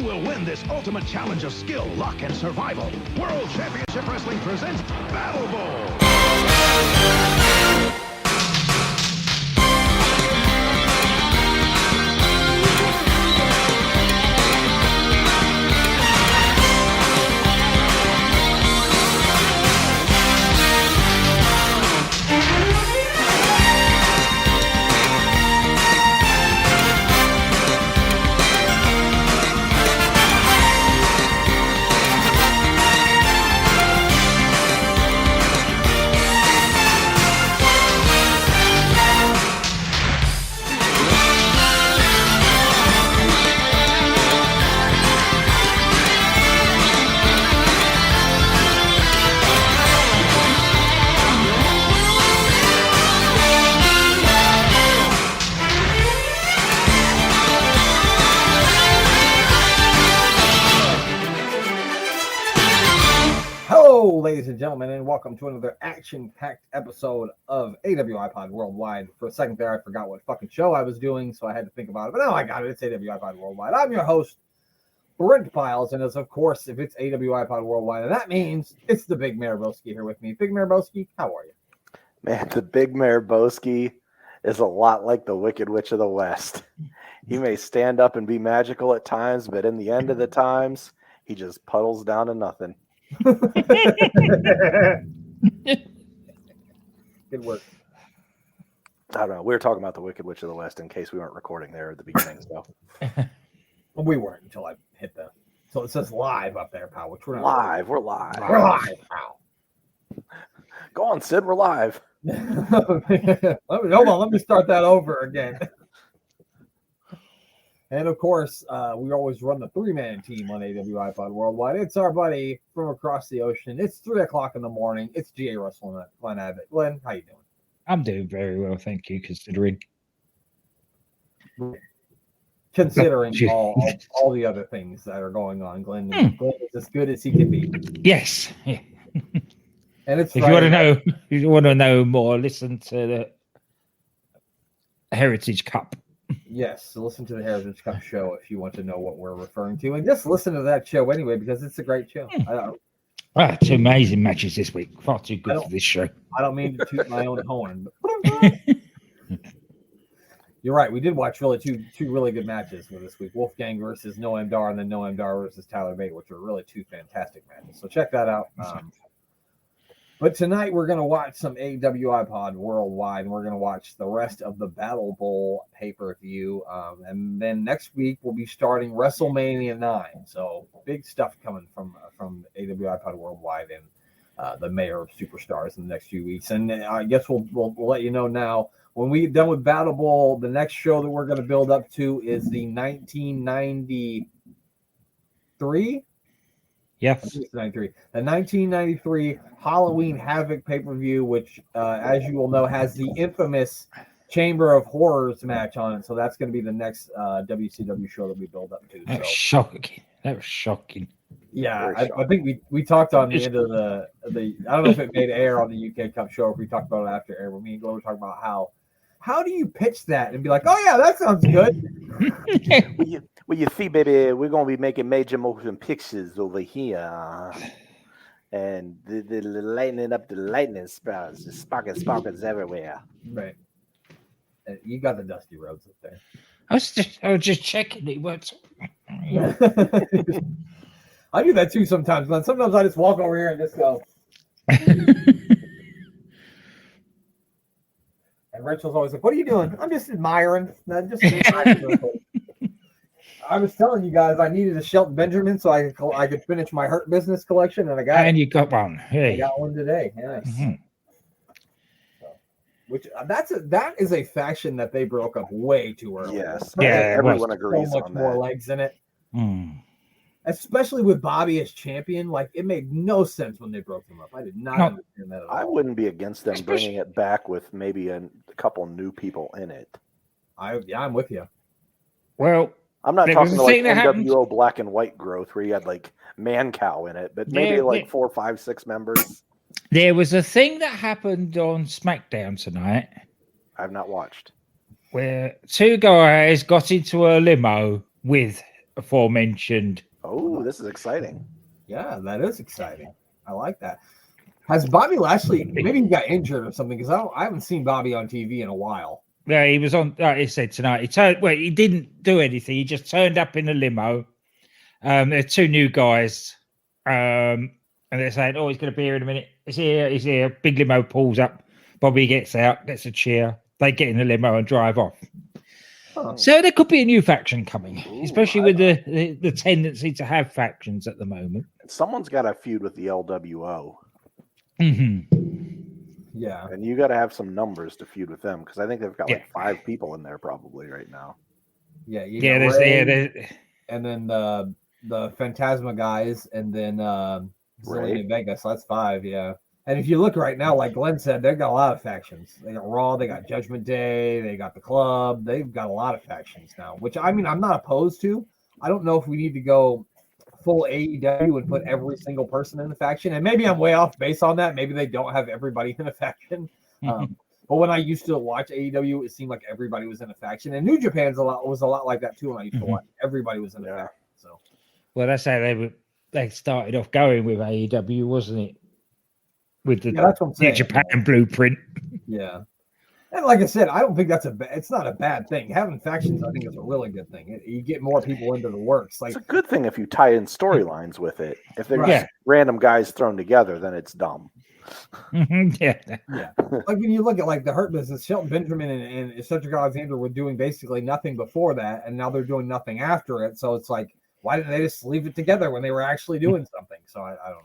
will win this ultimate challenge of skill, luck, and survival? World Championship Wrestling presents Battle Bowl. Ladies and gentlemen, and welcome to another action-packed episode of AWI Pod Worldwide. For a second there, I forgot what fucking show I was doing, so I had to think about it. But now I got it. It's AWI Pod Worldwide. I'm your host, Brent Piles, and as of course, if it's AWI Pod Worldwide, and that means it's the Big Mayor Boski here with me. Big Mayor Boski, how are you? Man, the Big Mayor Boski is a lot like the Wicked Witch of the West. He may stand up and be magical at times, but in the end of the times, he just puddles down to nothing. Good work. I don't know. We were talking about the Wicked Witch of the West in case we weren't recording there at the beginning. So Well, we weren't until I hit the. So it says live up there, pal. Which we're not live. We're live. We're live, pal. Go on, Sid. We're live. Hold on. Let me start that over again. And of course, we always run the three-man team on AWI Pod Worldwide. It's our buddy from across the ocean. It's 3 o'clock in the morning. It's GA Russell Glenn Abbott. Glenn, how you doing? I'm doing very well, thank you, considering all the other things that are going on. Glenn is as good as he can be. Yes. Yeah. And it's if you want to know more, listen to the Heritage Cup. Yes, so listen to the Heritage Cup show if you want to know what we're referring to. And just listen to that show anyway, because it's a great show. Two amazing matches this week. Far too good for this show. I don't mean to toot my own horn, but you're right. We did watch really two really good matches for this week. Wolfgang versus Noam Dar, and then Noam Dar versus Tyler Bate, which are really two fantastic matches. So check that out. But tonight we're going to watch some AWI Pod Worldwide, and we're going to watch the rest of the Battle Bowl pay-per-view. And then next week we'll be starting WrestleMania 9. So big stuff coming from AWI Pod Worldwide and the Mayor of Superstars in the next few weeks. And I guess we'll let you know now. When we get done with Battle Bowl, the next show that we're going to build up to is the 1993. Yes. The 1993 Halloween Havoc pay-per-view, which, as you will know, has the infamous Chamber of Horrors match on it. So that's going to be the next WCW show that we build up to. That was shocking. That was shocking. Yeah, I think we talked on the end of the. I don't know if it made air on the UK Cup show, or if we talked about it after air. But me and Glo were talking about how do you pitch that and be like, oh yeah, that sounds good. Well, you see, baby, we're going to be making major motion pictures over here. And the lightning up the lightning sprouts, the sparkles everywhere. Right. You got the Dusty Rhodes up there. I was just checking it works. I do that too sometimes, man. Sometimes I just walk over here and just go. And Rachel's always like, "What are you doing?" I'm just admiring. I was telling you guys I needed a Shelton Benjamin so I could finish my Hurt Business collection, and I got you got one. Hey. I got one today. Nice. Mm-hmm. Which that is a faction that they broke up way too early. Yes, yeah, everyone agrees so much on more that. legs in it. Especially with Bobby as champion, like it made no sense when they broke them up. I did not understand that at all. I wouldn't be against them bringing it back with maybe a couple new people in it. I'm with you. Well, I'm not talking like NWO Black and White growth where you had like Man Cow in it, but maybe 4, 5, 6 members. There was a thing that happened on SmackDown tonight. I've not watched. Where two guys got into a limo with aforementioned. Oh, this is exciting. Yeah, that is exciting. I like that. Has Bobby Lashley, maybe he got injured or something, because I haven't seen Bobby on TV in a while. Yeah, he was on. Like he said tonight, he didn't do anything. He just turned up in a limo. There are two new guys, and they're saying, "Oh, he's going to be here in a minute. He's here. He's here." Big limo pulls up. Bobby gets out, gets a cheer. They get in the limo and drive off. Oh. So there could be a new faction coming, Ooh, especially with the tendency to have factions at the moment. Someone's got to feud with the LWO. Yeah. And you got to have some numbers to feud with them, because I think they've got like 5 people in there probably right now. Yeah. And then the Phantasma guys, and then Zillion Vega. So that's 5. Yeah. And if you look right now, like Glenn said, they've got a lot of factions. They got Raw, they got Judgment Day, they got the Club. They've got a lot of factions now, which I mean, I'm not opposed to. I don't know if we need to go full AEW and put every single person in the faction. And maybe I'm way off base on that. Maybe they don't have everybody in a faction. But when I used to watch AEW, it seemed like everybody was in a faction. And New Japan's was a lot like that too when I used to watch. Everybody was in a faction. So, well, that's how they started off going with AEW, wasn't it? With the that's what I'm saying. New Japan blueprint. Yeah. And like I said, I don't think it's not a bad thing. Having factions, I think, is a really good thing. You get more people into the works. Like, it's a good thing if you tie in storylines with it. If they're just random guys thrown together, then it's dumb. Yeah. Like when you look at like the Hurt Business, Shelton Benjamin and Cedric Alexander were doing basically nothing before that, and now they're doing nothing after it. So it's like, why didn't they just leave it together when they were actually doing something? So I don't know.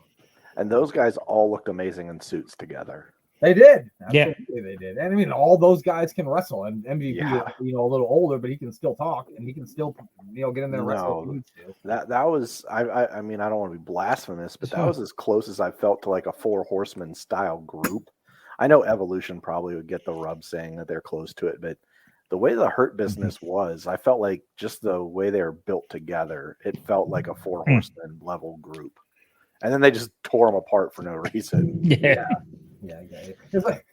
And those guys all looked amazing in suits together. They did. Absolutely, they did. And I mean, all those guys can wrestle. And MVP is, a little older, but he can still talk and he can still, get in there and wrestle if he needs to. That was, I mean, I don't want to be blasphemous, but that was as close as I felt to like a 4 Horsemen style group. I know Evolution probably would get the rub saying that they're close to it, but the way the Hurt Business was, I felt like just the way they were built together, it felt like a 4 Horsemen level group. And then they just tore them apart for no reason. Yeah. It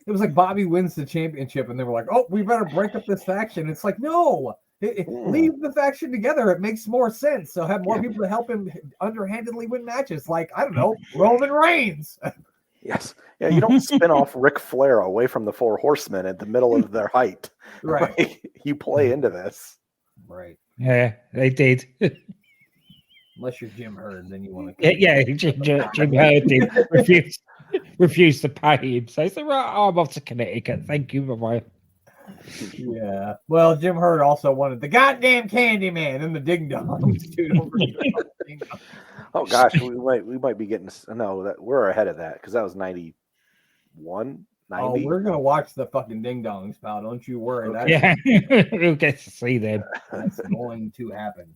was like Bobby wins the championship, and they were like, "Oh, we better break up this faction." It's like, no, leave the faction together. It makes more sense. So have more people to help him underhandedly win matches. Like, I don't know, Roman Reigns. Yes. Yeah, you don't spin off Ric Flair away from the 4 Horsemen at the middle of their height. Right. Like, you play into this. Right. Yeah, they did. Unless you're Jim Herd, then you want to. Yeah, Jim Herd did refuse to pay him. So he said, right, I'm off to Connecticut. Thank you, bye-bye. Yeah. Well, Jim Herd also wanted the goddamn Candyman and the Ding Dongs, dude. Oh gosh, we might be getting that we're ahead of that because that was 91, 90. Oh, we're gonna watch the fucking Ding Dongs, pal. Don't you worry. Yeah, we'll get to see them. That's going to happen.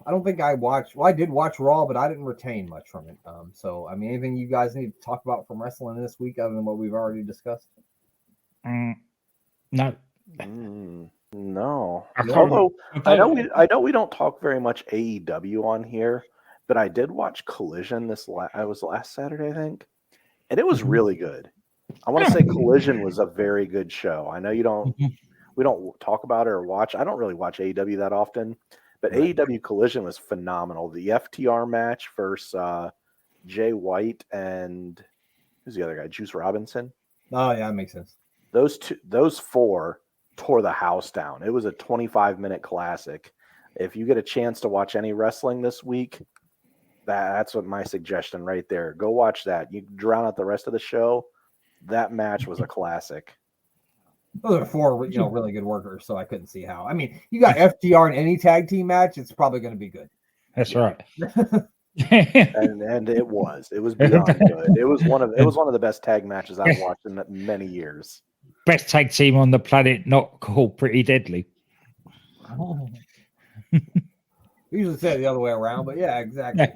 I don't think I watched. Well, I did watch Raw, but I didn't retain much from it. So, I mean, anything you guys need to talk about from wrestling this week other than what we've already discussed? No. No. Although I know we don't talk very much AEW on here, but I did watch Collision last Saturday, I think, and it was really good. I want to say Collision was a very good show. I know we don't talk about it or watch. I don't really watch AEW that often. But AEW Collision was phenomenal. The FTR match versus Jay White and who's the other guy? Juice Robinson. Oh yeah, that makes sense. Those 4 tore the house down. It was a 25-minute classic. If you get a chance to watch any wrestling this week, that's what my suggestion right there. Go watch that. You drown out the rest of the show. That match was a classic. Those are 4, really good workers, so I couldn't see how. I mean, you got FTR in any tag team match, it's probably going to be good. That's right. and it was beyond good. It was one of the best tag matches I've watched in many years. Best tag team on the planet, not called Pretty Deadly. We usually say it the other way around, but yeah, exactly.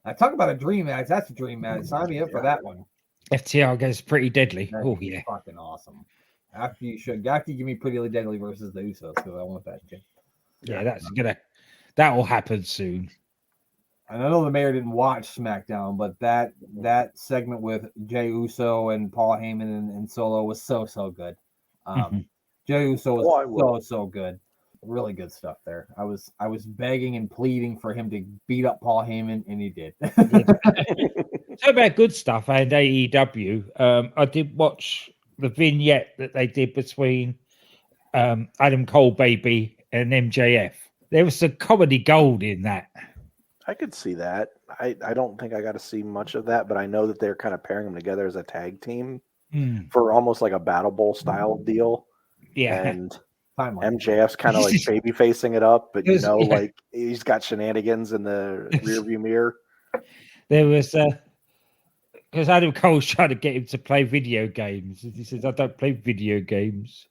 I talk about a dream match. That's a dream match. Sign me up for that one. FTR goes Pretty Deadly. That'd be fucking awesome. After you give me Pretty Deadly versus the Usos, because I want that shit. Yeah, that will happen soon. And I know the mayor didn't watch SmackDown, but that segment with Jey Uso and Paul Heyman and Solo was so good. Jey Uso was so good. really good stuff there. I was begging and pleading for him to beat up Paul Heyman, and he did. So about good stuff and AEW. I did watch the vignette that they did between Adam Cole Baby and MJF. There was some comedy gold in that. I could see that. I don't think I got to see much of that, but I know that they're kind of pairing them together as a tag team for almost like a Battle Bowl style deal. Yeah. And MJF's kind of like baby facing it up, but like he's got shenanigans in the rearview mirror. There was because Adam Cole's trying to get him to play video games. He says, "I don't play video games,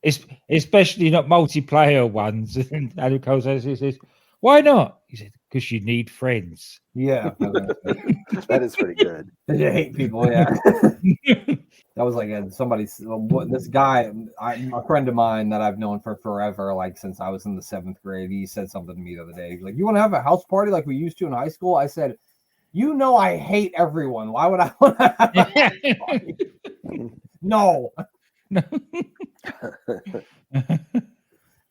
especially not multiplayer ones." And Adam Cole says, "Why not?" He said, "Because you need friends." Yeah, that is pretty good. You hate people, yeah. That was like this guy, a friend of mine that I've known for forever, like since I was in the 7th grade. He said something to me the other day. He's like, "You want to have a house party like we used to in high school?" I said, "You know I hate everyone. Why would I want to have a house party?" No.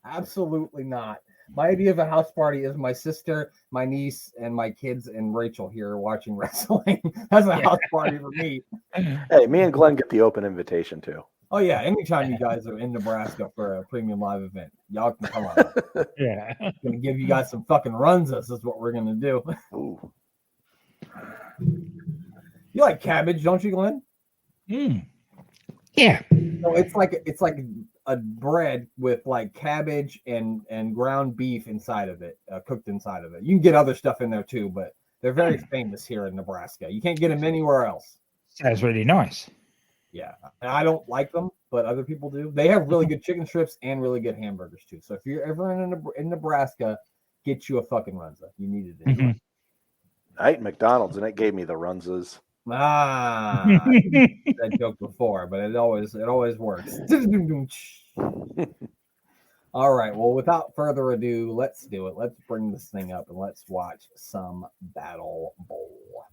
Absolutely not. My idea of a house party is my sister, my niece, and my kids and Rachel here watching wrestling. That's a house party for me. Hey, me and Glenn get the open invitation too. Oh yeah, anytime you guys are in Nebraska for a premium live event, y'all can come on. Yeah, gonna give you guys some fucking runs. This is what we're gonna do. Ooh. You like cabbage, don't you, Glenn? Yeah. No, it's like a bread with like cabbage and ground beef inside of it, cooked inside of it. You can get other stuff in there too, but they're very famous here in Nebraska. You can't get them anywhere else. Sounds really nice. Yeah, and I don't like them, but other people do. They have really good chicken strips and really good hamburgers too. So if you're ever in Nebraska, get you a fucking runza. You need it. Mm-hmm. I ate McDonald's and it gave me the runzas. I did that joke before, but it always works. All right. Well, without further ado, let's do it. Let's bring this thing up and let's watch some Battle Bowl.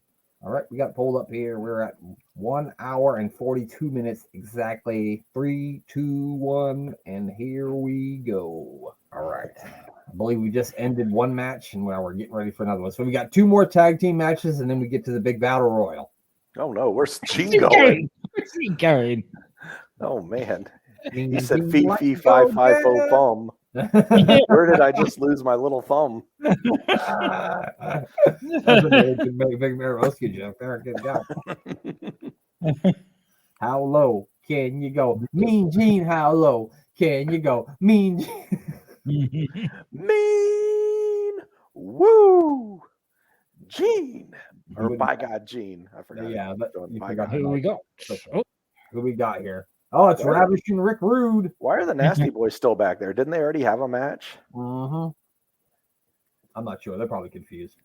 All right, we got it pulled up here. We're at 1 hour and 42 minutes exactly. 3, 2, 1, and here we go. All right. I believe we just ended one match, and now we're getting ready for another one. So we got 2 more tag team matches, and then we get to the big battle royal. Oh no, where's Gene going? Where's he going? Oh man, he said "fee fee fi fi fo fum." Where did I just lose my little thumb? That's a big Mayorowski joke there. Good job. How low can you go? Mean Gene, how low can you go? Mean Gene. Mean woo Gene. Or by God, Gene. I forgot. Yeah, but Who we got? Who we got here? Oh, it's Ravishing Rick Rude. Why are the Nasty Boys still back there? Didn't they already have a match? I'm not sure. They're probably confused.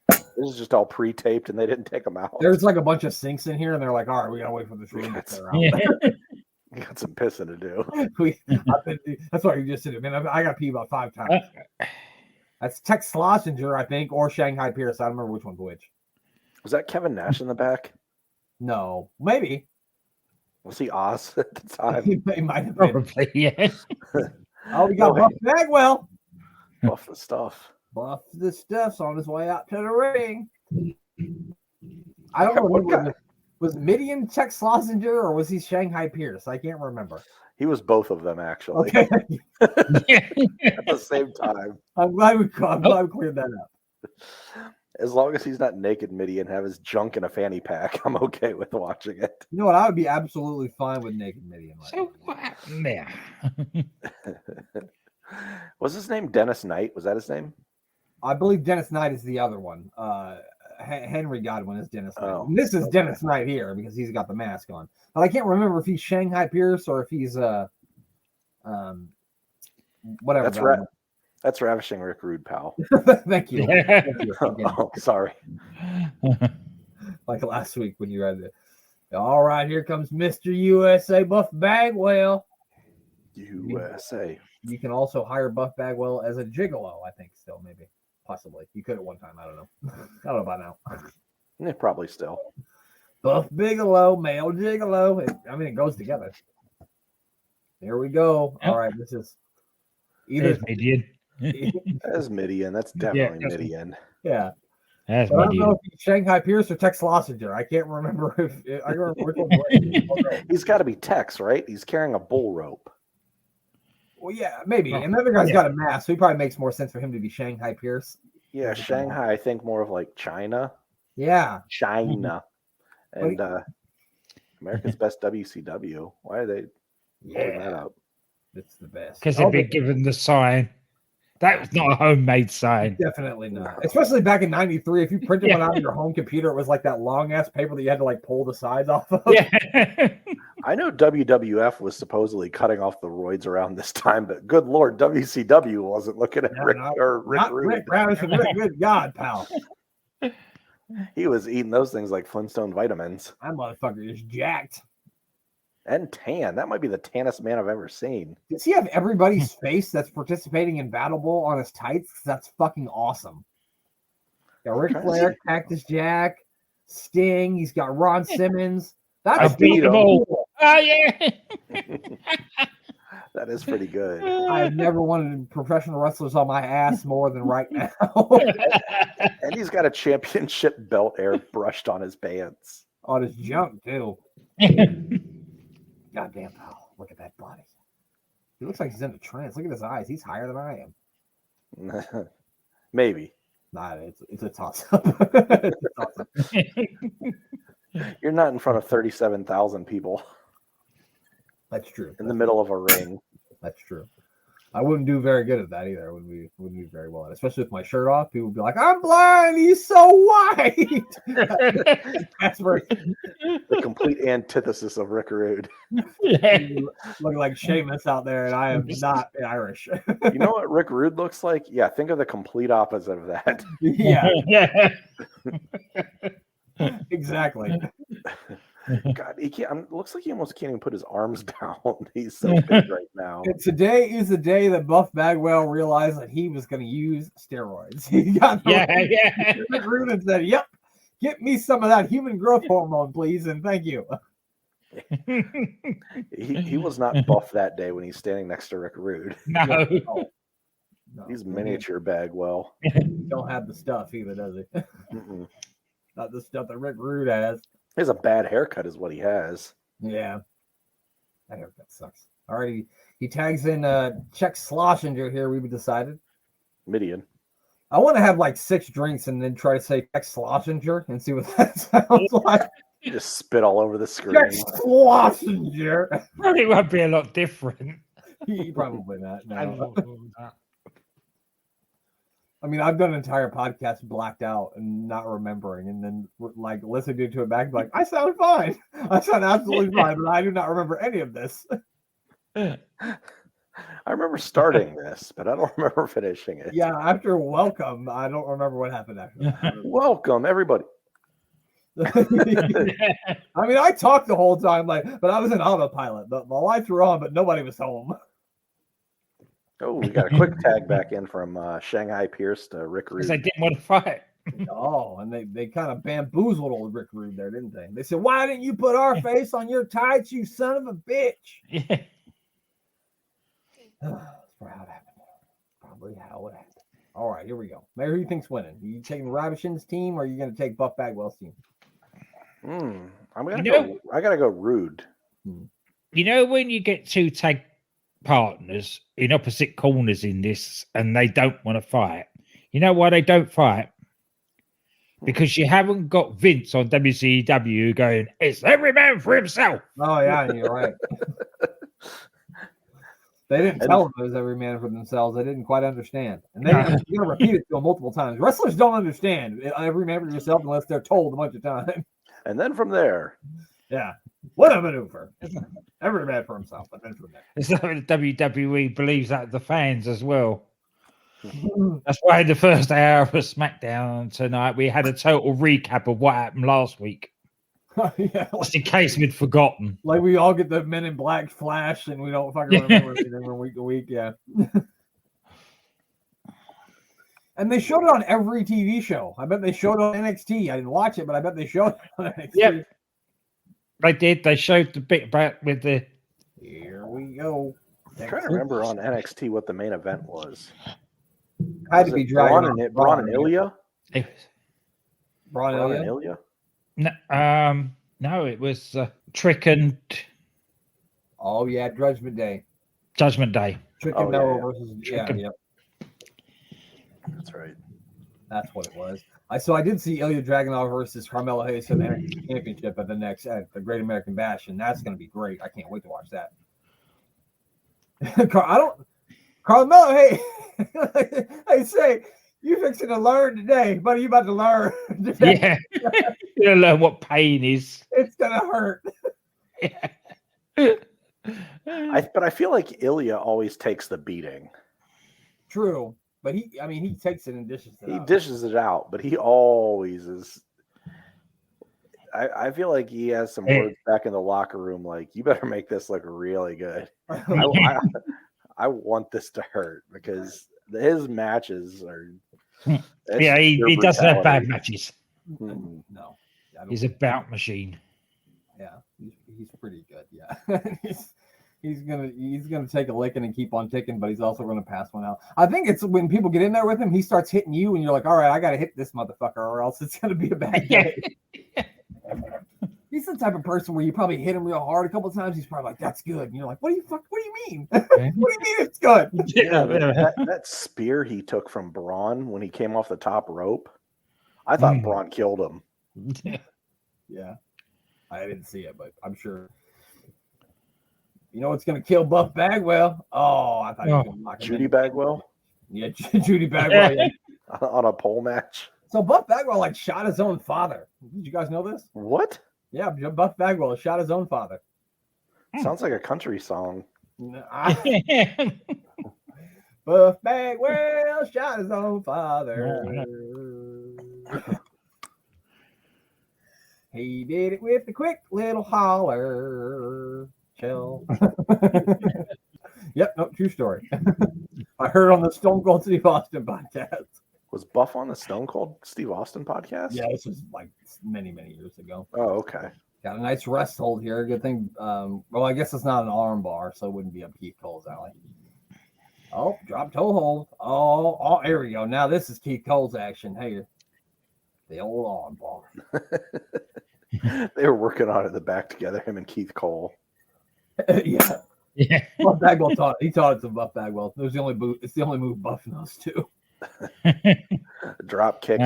This is just all pre-taped, and they didn't take them out. There's like a bunch of sinks in here, and they're like, "All right, we gotta wait for this room to clear out." You got some pissing to do. That's what you just did. Man, I got to pee about 5 times. That's Tex Schlesinger, I think, or Shanghai Pierce. I don't remember which one's which. Was that Kevin Nash in the back? No, maybe. Was he Oz at the time? He might have been. Probably, yeah. Oh, we got Buff Bagwell. Buff the stuff. Buff the stuff's on his way out to the ring. I don't know. Was Midian Tex Schlesinger or was he Shanghai Pierce? I can't remember. He was both of them, actually. Okay. At the same time. I'm glad we cleared that up. As long as he's not naked Midian, have his junk in a fanny pack, I'm okay with watching it. You know what? I would be absolutely fine with naked Midian. So what happened there? Was his name Dennis Knight? Was that his name? I believe Dennis Knight is the other one. Henry Godwin is Dennis Knight. Oh, This is Dennis Knight here because he's got the mask on. But I can't remember if he's Shanghai Pierce or if he's whatever. That's Ravishing Rick Rude, pal. Thank you. Thank you. Oh, sorry. Like last week when you read it. All right, here comes Mr. USA Buff Bagwell. USA. You can also hire Buff Bagwell as a gigolo, I think, still, maybe. Possibly. You could at one time. I don't know. I don't know about now. Yeah, probably still. Buff Bigelow, male gigolo. It goes together. Here we go. All right, this is Either There's Midian. That's Midian. That's definitely Midian. yeah. There's But I don't know Midian. if he's Shanghai Pierce or Tex Slossinger. I can't remember if I remember which one. He's got to be Tex, right? He's carrying a bull rope. Well, yeah, maybe. And the other guy's got a mask, so he probably makes more sense for him to be Shanghai Pierce. Yeah, Shanghai, I think more of like China. Yeah. China. And America's Best WCW. Why are they holding that up? It's the best. Because they've been given the sign. That was not a homemade sign. Definitely not. Especially back in '93. If you printed one out on your home computer, it was like that long ass paper that you had to like pull the sides off of. Yeah. I know WWF was supposedly cutting off the roids around this time, but good Lord, WCW wasn't looking at Rick Rude. Good God, pal. He was eating those things like Flintstone vitamins. That motherfucker is jacked. And tan. That might be the tannest man I've ever seen. Does he have everybody's face that's participating in Battle Bowl on his tights? That's fucking awesome. Got Ric Flair, Cactus Jack, Sting. He's got Ron Simmons. That's beautiful. Oh, yeah. That is pretty good. I've never wanted professional wrestlers on my ass more than right now. And he's got a championship belt airbrushed on his pants. On his junk, too. Goddamn, pal. Look at that body. He looks like he's in a trance. Look at his eyes. He's higher than I am. Maybe. Nah, it's a toss-up. You're not in front of 37,000 people. That's true. In the middle of a ring. That's true. I wouldn't do very good at that either. I wouldn't do very well at it. Especially with my shirt off. People would be like, I'm blind. He's so white. That's the complete antithesis of Rick Rude. Looking like Sheamus out there, and I am not Irish. You know what Rick Rude looks like? Yeah, think of the complete opposite of that. Yeah. Exactly. God, he can't. Looks like he almost can't even put his arms down. He's so big right now. And today is the day that Buff Bagwell realized that he was going to use steroids. He got Rick Rude and said, "Yep, get me some of that human growth hormone, please, and thank you." He was not buff that day when he's standing next to Rick Rude. No. He's miniature Bagwell. He don't have the stuff either, does he? Not the stuff that Rick Rude has. He has a bad haircut is what he has. Yeah. That haircut sucks. Alrighty. He tags in Czech Slossinger here, we've decided. Midian. I want to have like 6 drinks and then try to say Czech Slossinger and see what that sounds like. You just spit all over the screen. Czech Slossinger. Probably won't be a lot different. Probably not. No. I mean, I've done an entire podcast blacked out and not remembering, and then like listening to it back, like I sound fine. I sound absolutely fine, but I do not remember any of this. I remember starting this, but I don't remember finishing it. Yeah, after welcome, I don't remember what happened after that. Welcome, everybody. I mean, I talked the whole time, but I was in autopilot. The lights were on, but nobody was home. Oh, we got a quick tag back in from Shanghai Pierce to Rick Rude. Because they didn't want to fight. Oh, and they kind of bamboozled old Rick Rude there, didn't they? They said, "Why didn't you put our face on your tights, you son of a bitch?" Yeah. That's probably how it happened. Probably how it happened. All right, here we go. Mayor, who do you think's winning? Are you taking Ravishing's team, or are you going to take Buff Bagwell's team? I gotta go Rude. You know when you get 2 tag partners in opposite corners in this and they don't want to fight, you know why they don't fight? Because you haven't got Vince on WCW going, it's every man for himself. Oh yeah, you're right. They didn't tell them it was every man for themselves. They didn't quite understand, and you're gonna repeat it to them multiple times. Wrestlers don't understand every man for yourself unless they're told a bunch of times. And then from there, yeah, what a maneuver! Every man for himself, but then from there. It's like the WWE believes that the fans as well. That's why in the first hour of SmackDown tonight we had a total recap of what happened last week. Yeah, just in case we'd forgotten. Like we all get the Men in Black flash and we don't fucking remember anything from week to week. Yeah. And they showed it on every TV show. I bet they showed it on NXT. I didn't watch it, but I bet they showed it on NXT. Yep. They did. They showed the bit about with the... Here we go. I'm trying to remember on NXT what the main event was. Had to be Braun Dragon. and Braun and Ilya. Braun Braun and and Ilya? Ilya. No, it was Trick and Oh yeah, Judgment Day. Judgment Day. Trick Oh, and yeah, Mello yeah. versus Trick That's right. That's what it was. I did see Ilya Dragunov versus Carmelo Hayes for the NXT Championship at the Great American Bash, and that's going to be great. I can't wait to watch that. Carmelo Hayes. I say you fixing to learn today, but you about to learn today. Yeah, you'll learn what pain is. It's gonna hurt. But I feel like Ilya always takes the beating. True, but he takes it and dishes it. He out. dishes it out, but he always is. I feel like he has some words back in the locker room, like you better make this look really good. I want this to hurt because his matches are. Yeah, he doesn't have bad matches. Mm-hmm. No, He's a bout machine. Yeah, he's pretty good. Yeah, he's gonna take a licking and keep on ticking, but he's also gonna pass one out. I think it's when people get in there with him, he starts hitting you, and you're like, all right, I gotta hit this motherfucker, or else it's gonna be a bad day. He's the type of person where you probably hit him real hard a couple of times. He's probably like, "That's good," and you're like, "What do you mean? What do you mean it's good?" Yeah, that spear he took from Braun when he came off the top rope, I thought Braun killed him. Yeah, I didn't see it, but I'm sure. You know what's going to kill Buff Bagwell? Oh, I thought he was going to knock him Judy in. Bagwell? Yeah, Judy Bagwell. Yeah. On a pole match. So Buff Bagwell shot his own father. Did you guys know this? What? Yeah, Buff Bagwell shot his own father. Sounds like a country song. Buff Bagwell shot his own father. He did it with a quick little holler. Chill. Yep, no, true story. I heard on the Stone Cold Steve Austin podcast. Was Buff on the Stone Cold Steve Austin podcast? Yeah, this was like many, many years ago. Oh, okay. Got a nice rest hold here. Good thing. Well, I guess it's not an arm bar, so it wouldn't be up Keith Cole's alley. Oh, drop toe hold. Oh, there we go. Now this is Keith Cole's action. Hey, the old arm bar. They were working on it in the back together, him and Keith Cole. Yeah. Buff Bagwell taught it to Buff Bagwell. It's the only move Buff knows too. Drop kick. Oh,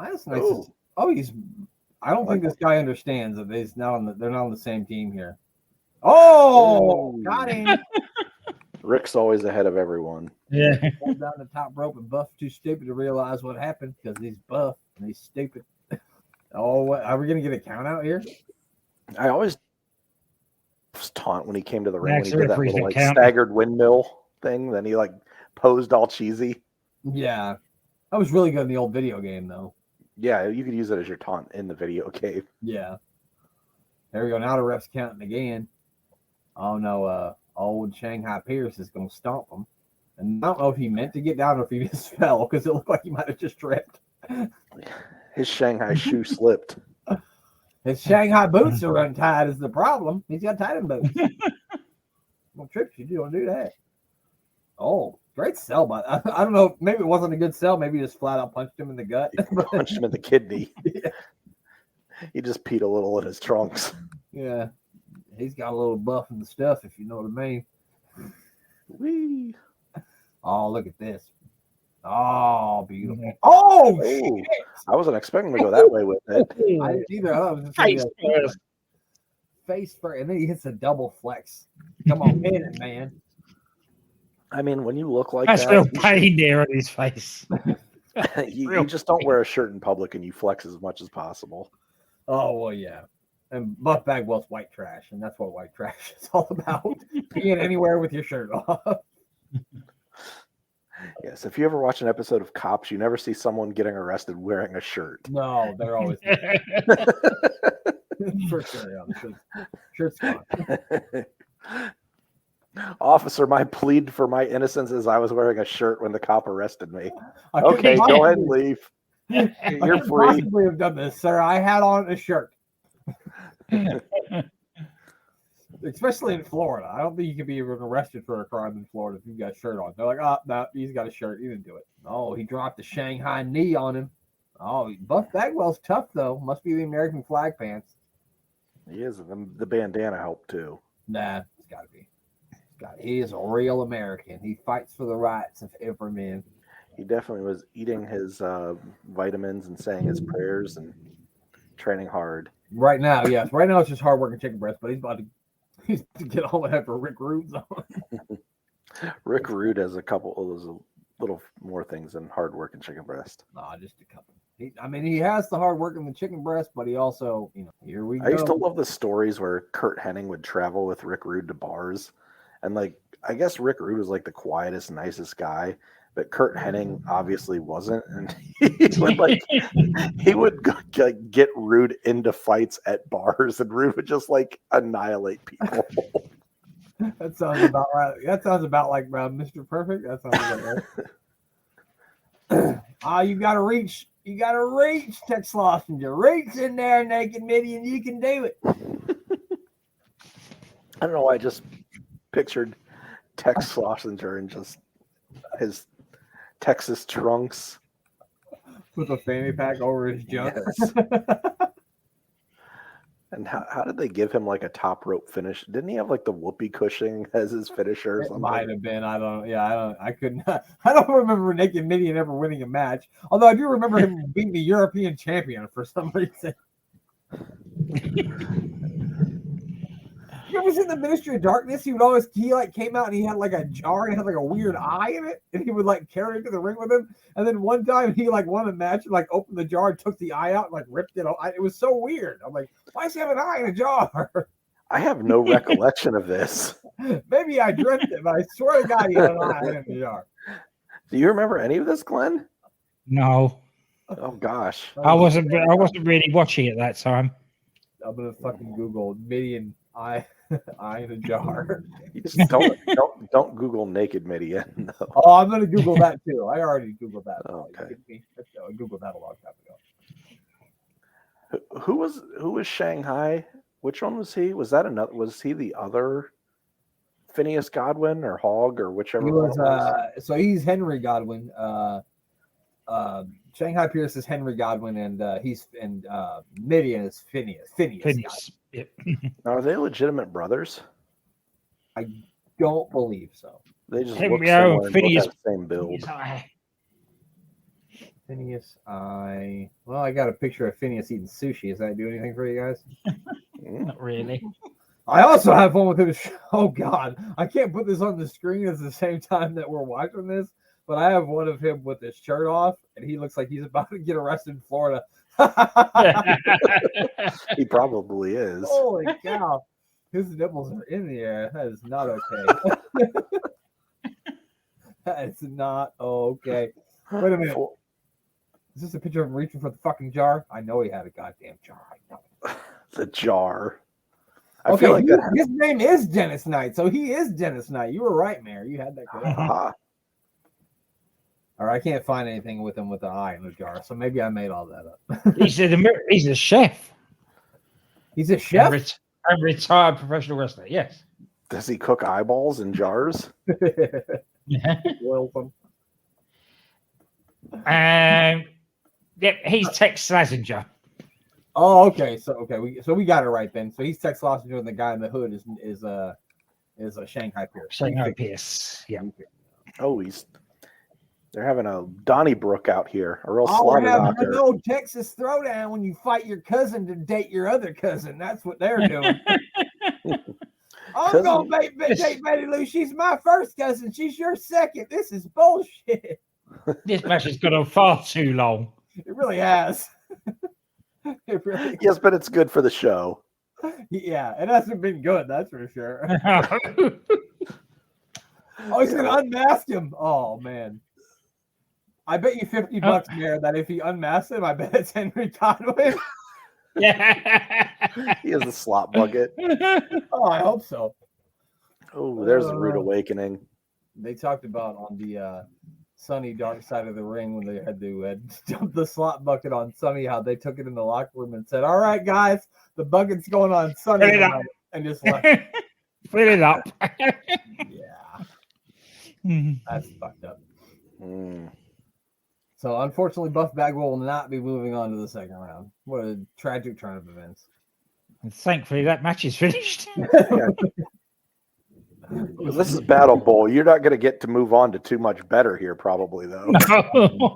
that's nice. Ooh. Oh, I don't think this guy understands that they're not on the same team here. Oh, got him. Rick's always ahead of everyone. Yeah. Hold down the top rope, and Buff's too stupid to realize what happened because he's Buff and he's stupid. Oh, are we gonna get a count out here? I always was taunt when he came to the ring when he did that little count. staggered windmill thing. Then he posed all cheesy. Yeah, that was really good in the old video game though. Yeah, you could use it as your taunt in the video game. Yeah. There we go. Now the ref's counting again. Oh no, old Shanghai Pierce is gonna stomp him. And I don't know if he meant to get down or if he just fell because it looked like he might have just tripped. His Shanghai shoe slipped. His Shanghai boots are untied is the problem. He's got tight boots. Well, trips, you don't do that. Oh, great sell, but I don't know. Maybe it wasn't a good sell. Maybe he just flat out punched him in the gut. Punched him in the kidney. Yeah. He just peed a little in his trunks. Yeah. He's got a little buff in the stuff, if you know what I mean. Whee. Oh, look at this. Oh, beautiful. Oh, Ooh, I wasn't expecting to go that way with it. I didn't either. I was just Face first. Face first. And then he hits a double flex. Come on, hit it, man. I mean, when you look like That's that, real pain there on his face. you just don't wear a shirt in public and you flex as much as possible. Oh, well, yeah. And Buff Bagwell's white trash, and that's what white trash is all about. Being anywhere with your shirt off. Yes, if you ever watch an episode of Cops, you never see someone getting arrested wearing a shirt. No, they're always for sure. Yeah, shirt's gone. Officer, my plea for my innocence is I was wearing a shirt when the cop arrested me. Okay, go ahead and leave. You're free. Possibly have done this, sir. I had on a shirt. especially in Florida. I don't think you can be even arrested for a crime in Florida if you've got a shirt on. They're like, oh, no, he's got a shirt. He didn't do it. Oh, he dropped the Shanghai knee on him. Oh, Buff Bagwell's tough, though. Must be the American flag pants. He is. The bandana helped, too. Nah, it's got to be. He is a real American. He fights for the rights of every man. He definitely was eating his vitamins and saying his prayers and training hard. Right now, yes. Right now, it's just hard working chicken breast, but he's about to get all that for Rick Rude's on. Rick Rude has a little more things than hard working chicken breast. Nah, just a couple. He has the hard work in the chicken breast, but he also, here we go. I used to love the stories where Kurt Hennig would travel with Rick Rude to bars. And, I guess Rick Rude was, the quietest, nicest guy. But Kurt Hennig obviously wasn't. And he would get Rude into fights at bars. And Rude would just, annihilate people. That sounds about right. That sounds about like Mr. Perfect. That sounds about right. You got to reach. You got to reach, Tex Schlesinger. Reach in there, Naked Midian. You can do it. I don't know why I just pictured Tex Schlesinger and just his Texas trunks. With a fanny pack over his junk. Yes. And how did they give him a top rope finish? Didn't he have the whoopee cushion as his finisher or something? It might have been. I don't remember Naked Midian ever winning a match. Although I do remember him being the European champion for some reason. You ever seen the Ministry of Darkness? He came out and he had a jar and it had a weird eye in it, and he would carry it to the ring with him. And then one time he won a match and opened the jar and took the eye out and ripped it out. It was so weird. I'm like, why does he have an eye in a jar? I have no recollection of this. Maybe I dreamt it, but I swear to God he had an eye in the jar. Do you remember any of this, Glenn? No. Oh gosh. I wasn't really watching at that time. I'm gonna fucking Google Midian eye in a jar. You just don't Google Naked Midian. No. Oh, I'm gonna Google that too. I already Googled that. Okay. I Googled that a long time ago. Who was Shanghai? Which one was he? Was that another? Was he the other Phineas Godwin or Hogg or whichever? He was. So he's Henry Godwin. Shanghai Pierce is Henry Godwin, and Midian is Phineas. Phineas. Yep. Now, are they legitimate brothers? I don't believe so. They just look similar and Phineas, both have the same build. Phineas, well, I got a picture of Phineas eating sushi. Does that do anything for you guys? Not really. I also have one with him. Oh God, I can't put this on the screen at the same time that we're watching this, but I have one of him with his shirt off, and he looks like he's about to get arrested in Florida. He probably is. Holy cow. His nipples are in the air. That is not okay. That is not okay. Wait a minute. Is this a picture of him reaching for the fucking jar? I know he had a goddamn jar. I know. The jar. I Okay, feel like his name is Dennis Knight, so he is Dennis Knight. You were right, Mayor. You had that correct. All right, I can't find anything with him with the eye in the jar, so maybe I made all that up. He's a chef. He's a chef? A retired professional wrestler, yes. Does he cook eyeballs in jars? Welcome. Yeah, he's Tex Schlesinger. Oh, okay. So we got it right then. So he's Tex Schlesinger, and the guy in the hood is a Shanghai Pierce. Shanghai Pierce. Yeah. Oh, they're having a Donnybrook out here, a real we're slaughter having knocker. an old Texas throwdown when you fight your cousin to date your other cousin. That's what they're doing. I'm going to date Betty Lou. She's my first cousin. She's your second. This is bullshit. This match has gone on far too long. It really has. It really Yes, but it's good for the show. Yeah, it hasn't been good, that's for sure. Oh, he's going to unmask him. Oh, man. I bet you $50, Mayor, that if he unmasks him, I bet it's Henry Godwin. He has a slot bucket. Oh, I hope so. Oh, there's a rude awakening. They talked about on the Sunny Dark Side of the Ring when they had to dump the slot bucket on Sunny, how they took it in the locker room and said, all right, guys, the bucket's going on Sunny tonight, and just left. Fill it up. Yeah, Mhm. that's fucked up. Mm. So unfortunately, Buff Bagwell will not be moving on to the second round. What a tragic turn of events. And thankfully, that match is finished. This is Battle Bowl. You're not going to get to move on to too much better here, probably, though. No.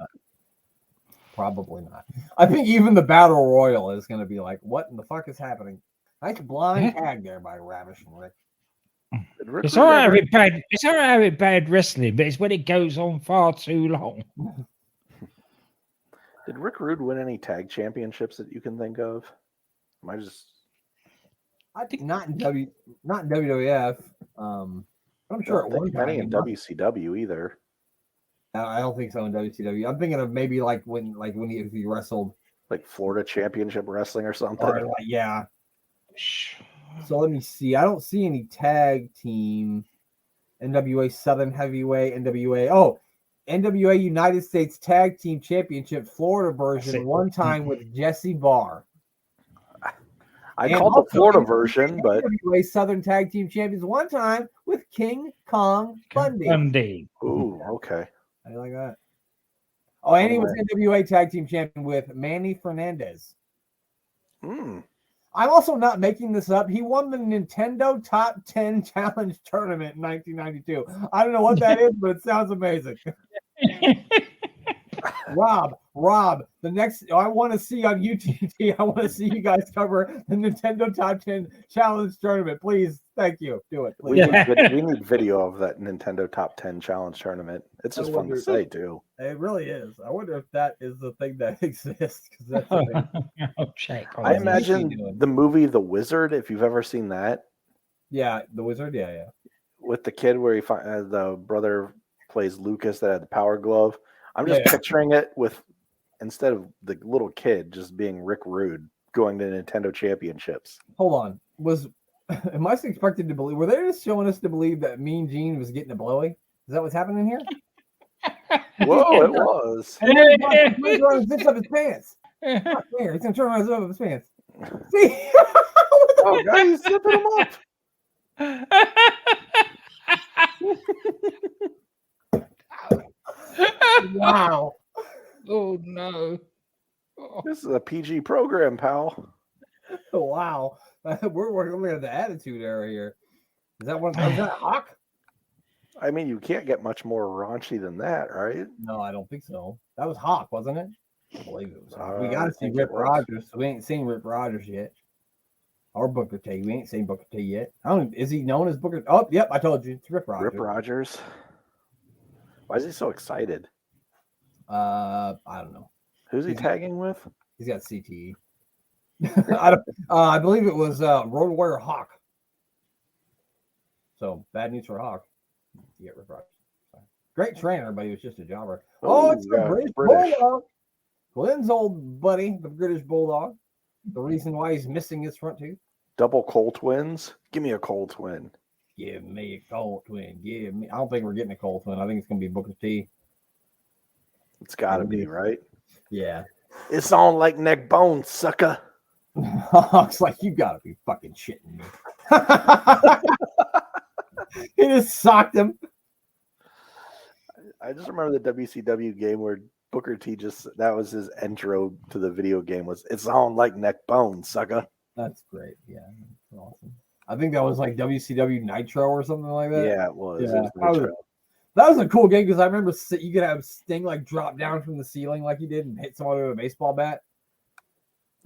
Probably not. I think even the Battle Royal is going to be like, what in the fuck is happening? Nice blind tag there by Ravish and Rick. It's all right with bad. It's all right with bad wrestling, but it's when it goes on far too long. Did Rick Rude win any tag championships that you can think of? I think not in WWF. I'm sure at one time. Many in WCW either. I don't think so in WCW. I'm thinking of maybe like when he wrestled Like Florida Championship Wrestling or something. or like, yeah. So let me see. I don't see any tag team. NWA Southern Heavyweight, NWA. Oh, NWA United States Tag Team Championship Florida version one time with Jesse Barr. I called the Florida version, but NWA Southern Tag Team Champions one time with King Kong Bundy. Ooh, okay. How do you like that? Oh, and he was NWA Tag Team Champion with Manny Fernandez. Mm. I'm also not making this up. He won the Nintendo Top 10 Challenge Tournament in 1992. I don't know what that is, but it sounds amazing. Rob, the next I want to see on UTT, I want to see you guys cover the Nintendo Top 10 Challenge Tournament. Please, thank you. Do it, please. We need video of that Nintendo Top 10 Challenge Tournament. It's just fun to say, too. It really is. I wonder if that is the thing that exists. That's amazing. I'll check. I imagine the movie The Wizard, if you've ever seen that. Yeah, The Wizard, yeah. With the kid where the brother plays Lucas that had the power glove. I'm just picturing it with, instead of the little kid just being Rick Rude going to Nintendo Championships. Hold on. Am I expected to believe? Were they just showing us to believe that Mean Gene was getting a blowy? Is that what's happening here? Whoa, it was. And then he's going to zips up his pants. He's going to turn around and zip up his pants. See? Oh, God, he's zipping them up. Wow. Oh, no. Oh. This is a PG program, pal. Wow. We're looking at the attitude era here. Is that Hawk? I mean, you can't get much more raunchy than that, right? No, I don't think so. That was Hawk, wasn't it? I believe it was Hawk. We got to see think Rip it was. Rogers. So we ain't seen Rip Rogers yet. Or Booker T. We ain't seen Booker T yet. Is he known as Booker? Oh, yep, I told you. It's Rip Rogers. Rip Rogers. Why is he so excited? I don't know. Who's he tagging with? He's got CTE. I believe it was Road Warrior Hawk. So bad news for Hawk. You get Rip Rogers. Great trainer, but he was just a jobber. Oh, it's the British Bulldog. Glenn's old buddy, the British Bulldog. The reason why he's missing his front tooth. Double Cole twins? Give me a Cole twin. Give me a Cole twin. Give me. I don't think we're getting a Cole twin. I think it's going to be Booker T. It's got to be, right? Yeah. It's on like neck bone, sucker. Hawk's like, you got to be fucking shitting me. He just socked him. I just remember the WCW game where Booker T that was his intro to the video game was, it's on like neck bone, sucker. That's great. Yeah. That's awesome. I think that was like WCW Nitro or something like that. Yeah, it was. Yeah. It was Nitro. That was a cool game because I remember you could have Sting like drop down from the ceiling like he did and hit someone with a baseball bat.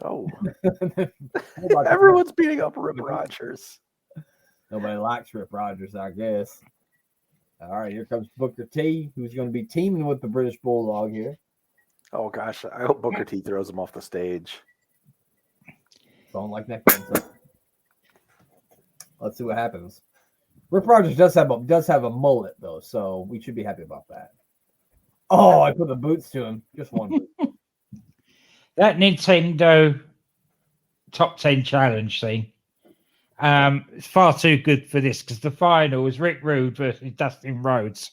Oh. Everyone's beating up Rip Rogers. Nobody likes Rip Rogers, I guess. All right, here comes Booker T, who's going to be teaming with the British Bulldog here. Oh, gosh. I hope Booker T throws him off the stage. Sound like that. Let's see what happens. Rip Rogers does have a mullet, though, so we should be happy about that. Oh, I put the boots to him. Just one boot. That Nintendo Top 10 Challenge thing. It's far too good for this because the final was Rick Rude versus Dustin Rhodes.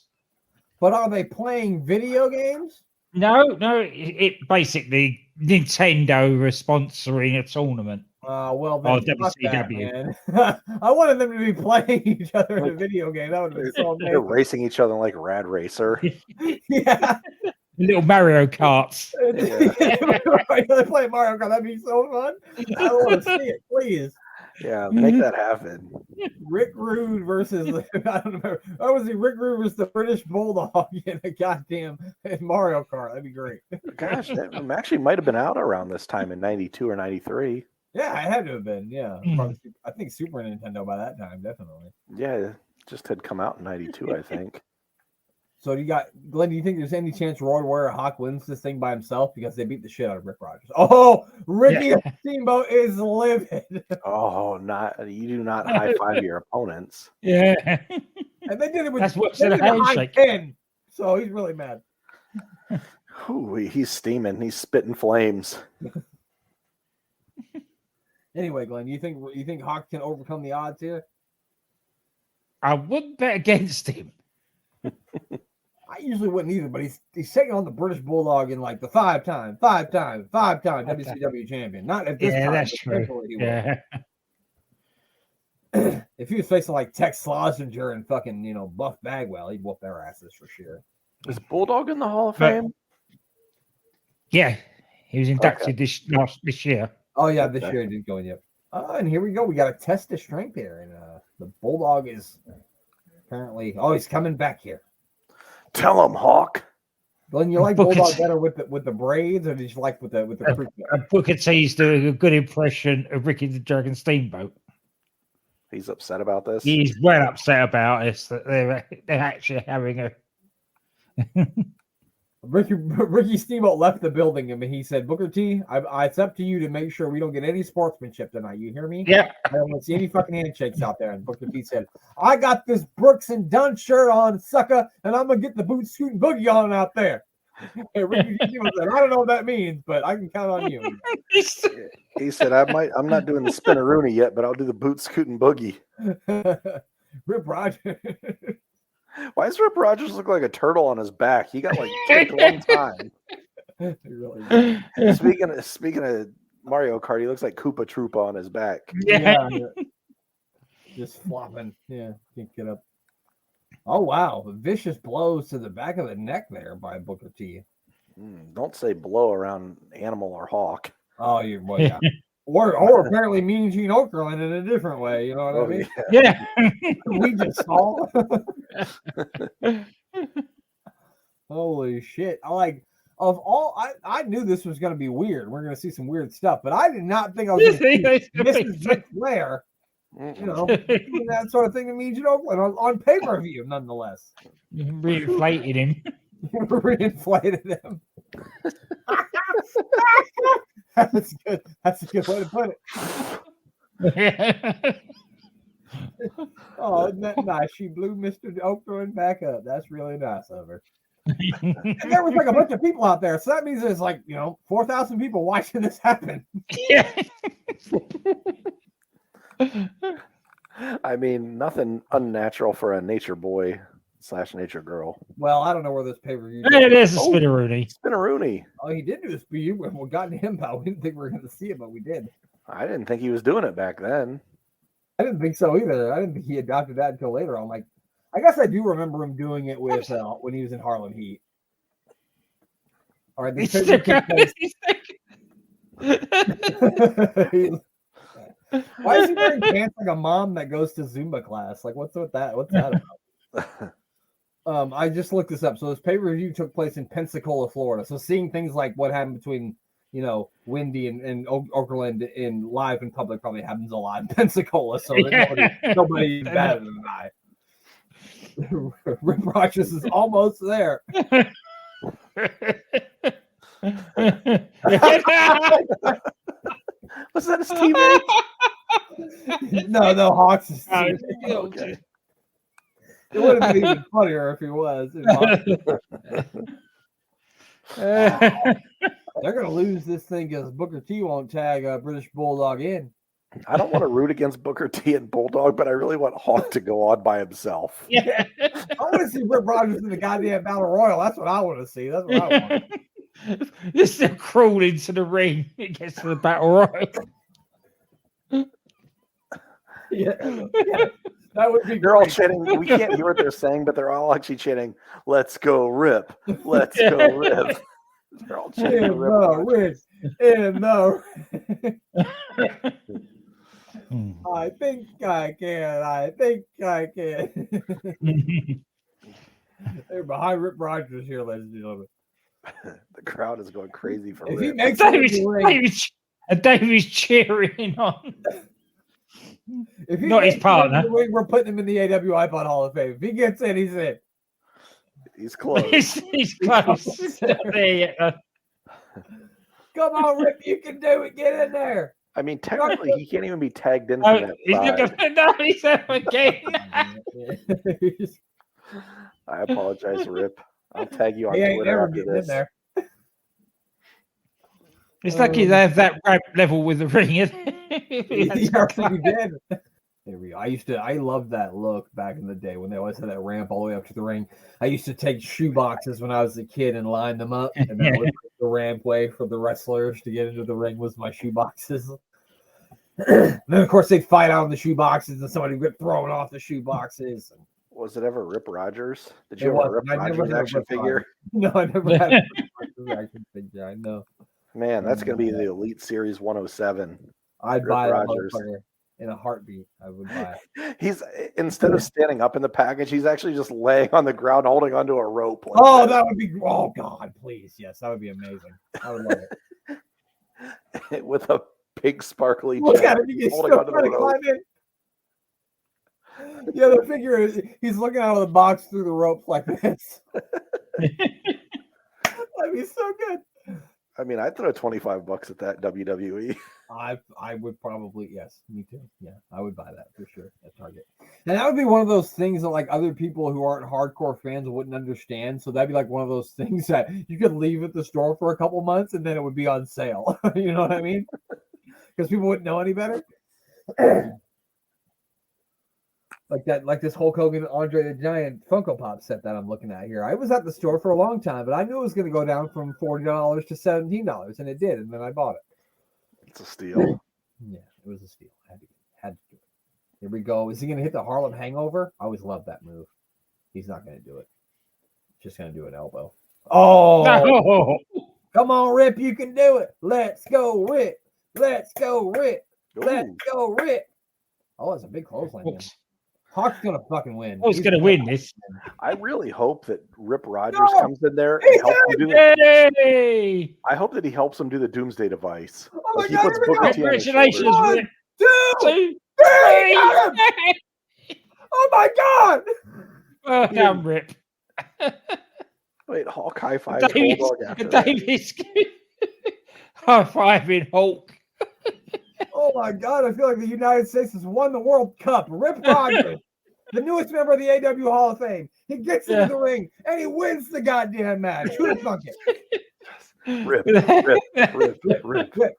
But are they playing video games? No, it basically Nintendo was sponsoring a tournament. Well, then fuck that, WCW. man. I wanted them to be playing each other in a video game. That would have been so They're amazing. racing each other like Rad Racer. Yeah. Little Mario Karts. They play Mario Kart. That'd be so fun. I want to see it, please. Yeah, make that happen. Rick Rude versus I don't know. Oh, was he Rick Rude versus the British Bulldog in a goddamn Mario Kart? That'd be great. Gosh, that actually might have been out around this time in 92 or 93. Yeah, it had to have been. Yeah, probably, I think Super Nintendo by that time, definitely. Yeah, it just had come out in 92, I think. So you got Glenn. Do you think there's any chance Roy Warrior Hawk wins this thing by himself because they beat the shit out of Rick Rogers? Oh, Ricky Steamboat is livid. Oh, you do not high five your opponents. Yeah, and they did it with that's what's in a handshake. 10, so he's really mad. Ooh, he's steaming. He's spitting flames. Anyway, Glenn, you think Hawk can overcome the odds here? I wouldn't bet against him. I usually wouldn't either, but he's taking on the British Bulldog in like the five-time WCW champion. Not at this time. That's true. Yeah. If he was facing like Tex Slosinger and fucking Buff Bagwell, he'd whoop their asses for sure. Is Bulldog in the Hall of Fame? Yeah, he was inducted this year. Oh yeah, this year he did go in. Yep. And here we go. We got to test his strength here, and the Bulldog is apparently. Oh, he's coming back here. Tell him, Hawk. Glenn, you like Bulldog better with the braids, or did you like with the creep? Booker T's doing a good impression of Ricky the Dragon Steamboat. He's upset about this. He's well upset about it. That they're actually having a. Ricky Steamboat left the building and he said, Booker T, it's up to you to make sure we don't get any sportsmanship tonight. You hear me? Yeah. I don't want to see any fucking handshakes out there. And Booker T said, I got this Brooks and Dunn shirt on, sucker, and I'm going to get the boot scooting boogie on out there. And Ricky Steamboat said, I don't know what that means, but I can count on you. He said, I'm not doing the spinneroonie yet, but I'll do the boot scooting boogie. Rip Rogers. Why does Rip Rogers look like a turtle on his back? He got like kicked one time. Really Speaking of Mario Kart, he looks like Koopa Troopa on his back. Yeah. Just flopping. Yeah, can't get up. Oh wow, vicious blows to the back of the neck there by Booker T. Don't say blow around Animal or Hawk. Oh, yeah. Or apparently Mean Gene Okerlund in a different way. You know what I mean? Yeah. We just saw. Holy shit! I knew this was going to be weird. We're going to see some weird stuff, but I did not think I was going to see Mrs. Ric Flair. Doing that sort of thing to Mean Gene Okerlund on pay-per-view, nonetheless. Reinflated him. Reinflated him. That's good. That's a good way to put it. Oh, isn't that nice? She blew Mr. Okerlund back up. That's really nice of her. And there was like a bunch of people out there, so that means there's 4,000 people watching this happen. Yeah. I mean, nothing unnatural for a nature boy / nature girl. Well, I don't know where this pay-per-view is. It is a spinneroonie. Spinneroonie. Oh, he did do this. We got to him, pal. We didn't think we were going to see it, but we did. I didn't think he was doing it back then. I didn't think so either. I didn't think he adopted that until later. I'm like, I guess I do remember him doing it with when he was in Harlem Heat. All right, this Why is he wearing pants like a mom that goes to Zumba class? Like, what's with that? What's that about? I just looked this up. So this pay-per-view took place in Pensacola, Florida. So seeing things like what happened between, Wendy and Okerlund in live in public probably happens a lot in Pensacola. So nobody's better than I. Rip Rogers is almost there. Was that his teammate? No, Hawks is Okay. It would have been even funnier if he was. They're going to lose this thing because Booker T won't tag British Bulldog in. I don't want to root against Booker T and Bulldog, but I really want Hawk to go on by himself. Yeah. I want to see Rip Rogers in the goddamn Battle Royal. That's what I want to see. That's what I want. Just crawl into the ring. It gets to the Battle Royal. Yeah, that would be. They're all great. chanting. We can't hear what they're saying, but they're all actually chanting, "Let's go, Rip! Let's go, Rip!" They're all chanting In Rip. the Rogers. ring, in the. I think I can. I think I can. They're behind Rip Rogers here, ladies and gentlemen. The crowd is going crazy for If he Rip. makes it in the ring, David's cheering on. if he Not his makes it in partner. the ring, we're putting him in the AW iPod Hall of Fame. If he gets in, he's in. He's close. He's close. He's not there yet. Come on, Rip, you can do it. Get in there. I mean, technically, he can't even be tagged in Oh, from that he's not side. gonna, no, he's up again. I apologize, Rip. I'll tag you on He ain't Twitter never after getting in this. there. It's lucky they have that ramp level with the ring. Isn't it? He actually did. There we go. I loved that look back in the day when they always had that ramp all the way up to the ring. I used to take shoe boxes when I was a kid and line them up, and that was the ramp way for the wrestlers to get into the ring was my shoe boxes. Then of course they'd fight out in the shoe boxes, and somebody would get thrown off the shoe boxes. Was it ever Rip Rogers? Did It you have a wasn't. Rip I never Rogers had a action Rip figure? Rogers. No, I never had a Rip Rogers action figure. I know. Man, that's going to be the Elite Series 107. I'd Rip buy that Rogers. motherfucker in a heartbeat. I would buy it. He's instead of standing up in the package, he's actually just laying on the ground holding onto a rope. Like Oh, that would be. Oh God, please, yes, that would be amazing. I would love it. with a big sparkly Look jet at him. He's holding still onto trying the to rope. climb in. Yeah, the figure is he's looking out of the box through the rope like this. That'd be so good. I mean, I'd throw $25 at that WWE. I would probably, yes, me too. Yeah, I would buy that for sure at Target. And that would be one of those things that like other people who aren't hardcore fans wouldn't understand. So that'd be like one of those things that you could leave at the store for a couple months and then it would be on sale. You know what I mean? Because people wouldn't know any better. Like that, like this Hulk Hogan Andre the Giant Funko Pop set that I'm looking at here. I was at the store for a long time, but I knew it was going to go down from $40 to $17, and it did, and then I bought it. It's a steal. Yeah, it was a steal. Had to do it. Here we go. Is he going to hit the Harlem Hangover? I always loved that move. He's not going to do it. Just going to do an elbow. Oh, No. come on, Rip. You can do it. Let's go, Rip. Let's go, Rip. Let's Ooh. go, Rip. Oh, it's a big clothesline. Man. Hawk's going to fucking win. Who's going to win this? I really hope that Rip Rogers No! comes in there and helps him do Yay! I hope that he helps him do the Doomsday Device. Oh my Like, he God, puts here we Booker go. T on his Congratulations, shoulders. Rip. 2, 2, 3, got him! Oh my God! Well done, Rip. Wait, Hawk high five David, Bulldog after that. David's high fiving Hulk. Oh my God! I feel like the United States has won the World Cup. Rip Rogers, the newest member of the AW Hall of Fame, he gets into the ring and he wins the goddamn match. Who'd have thunk it? Rip, rip, rip, rip.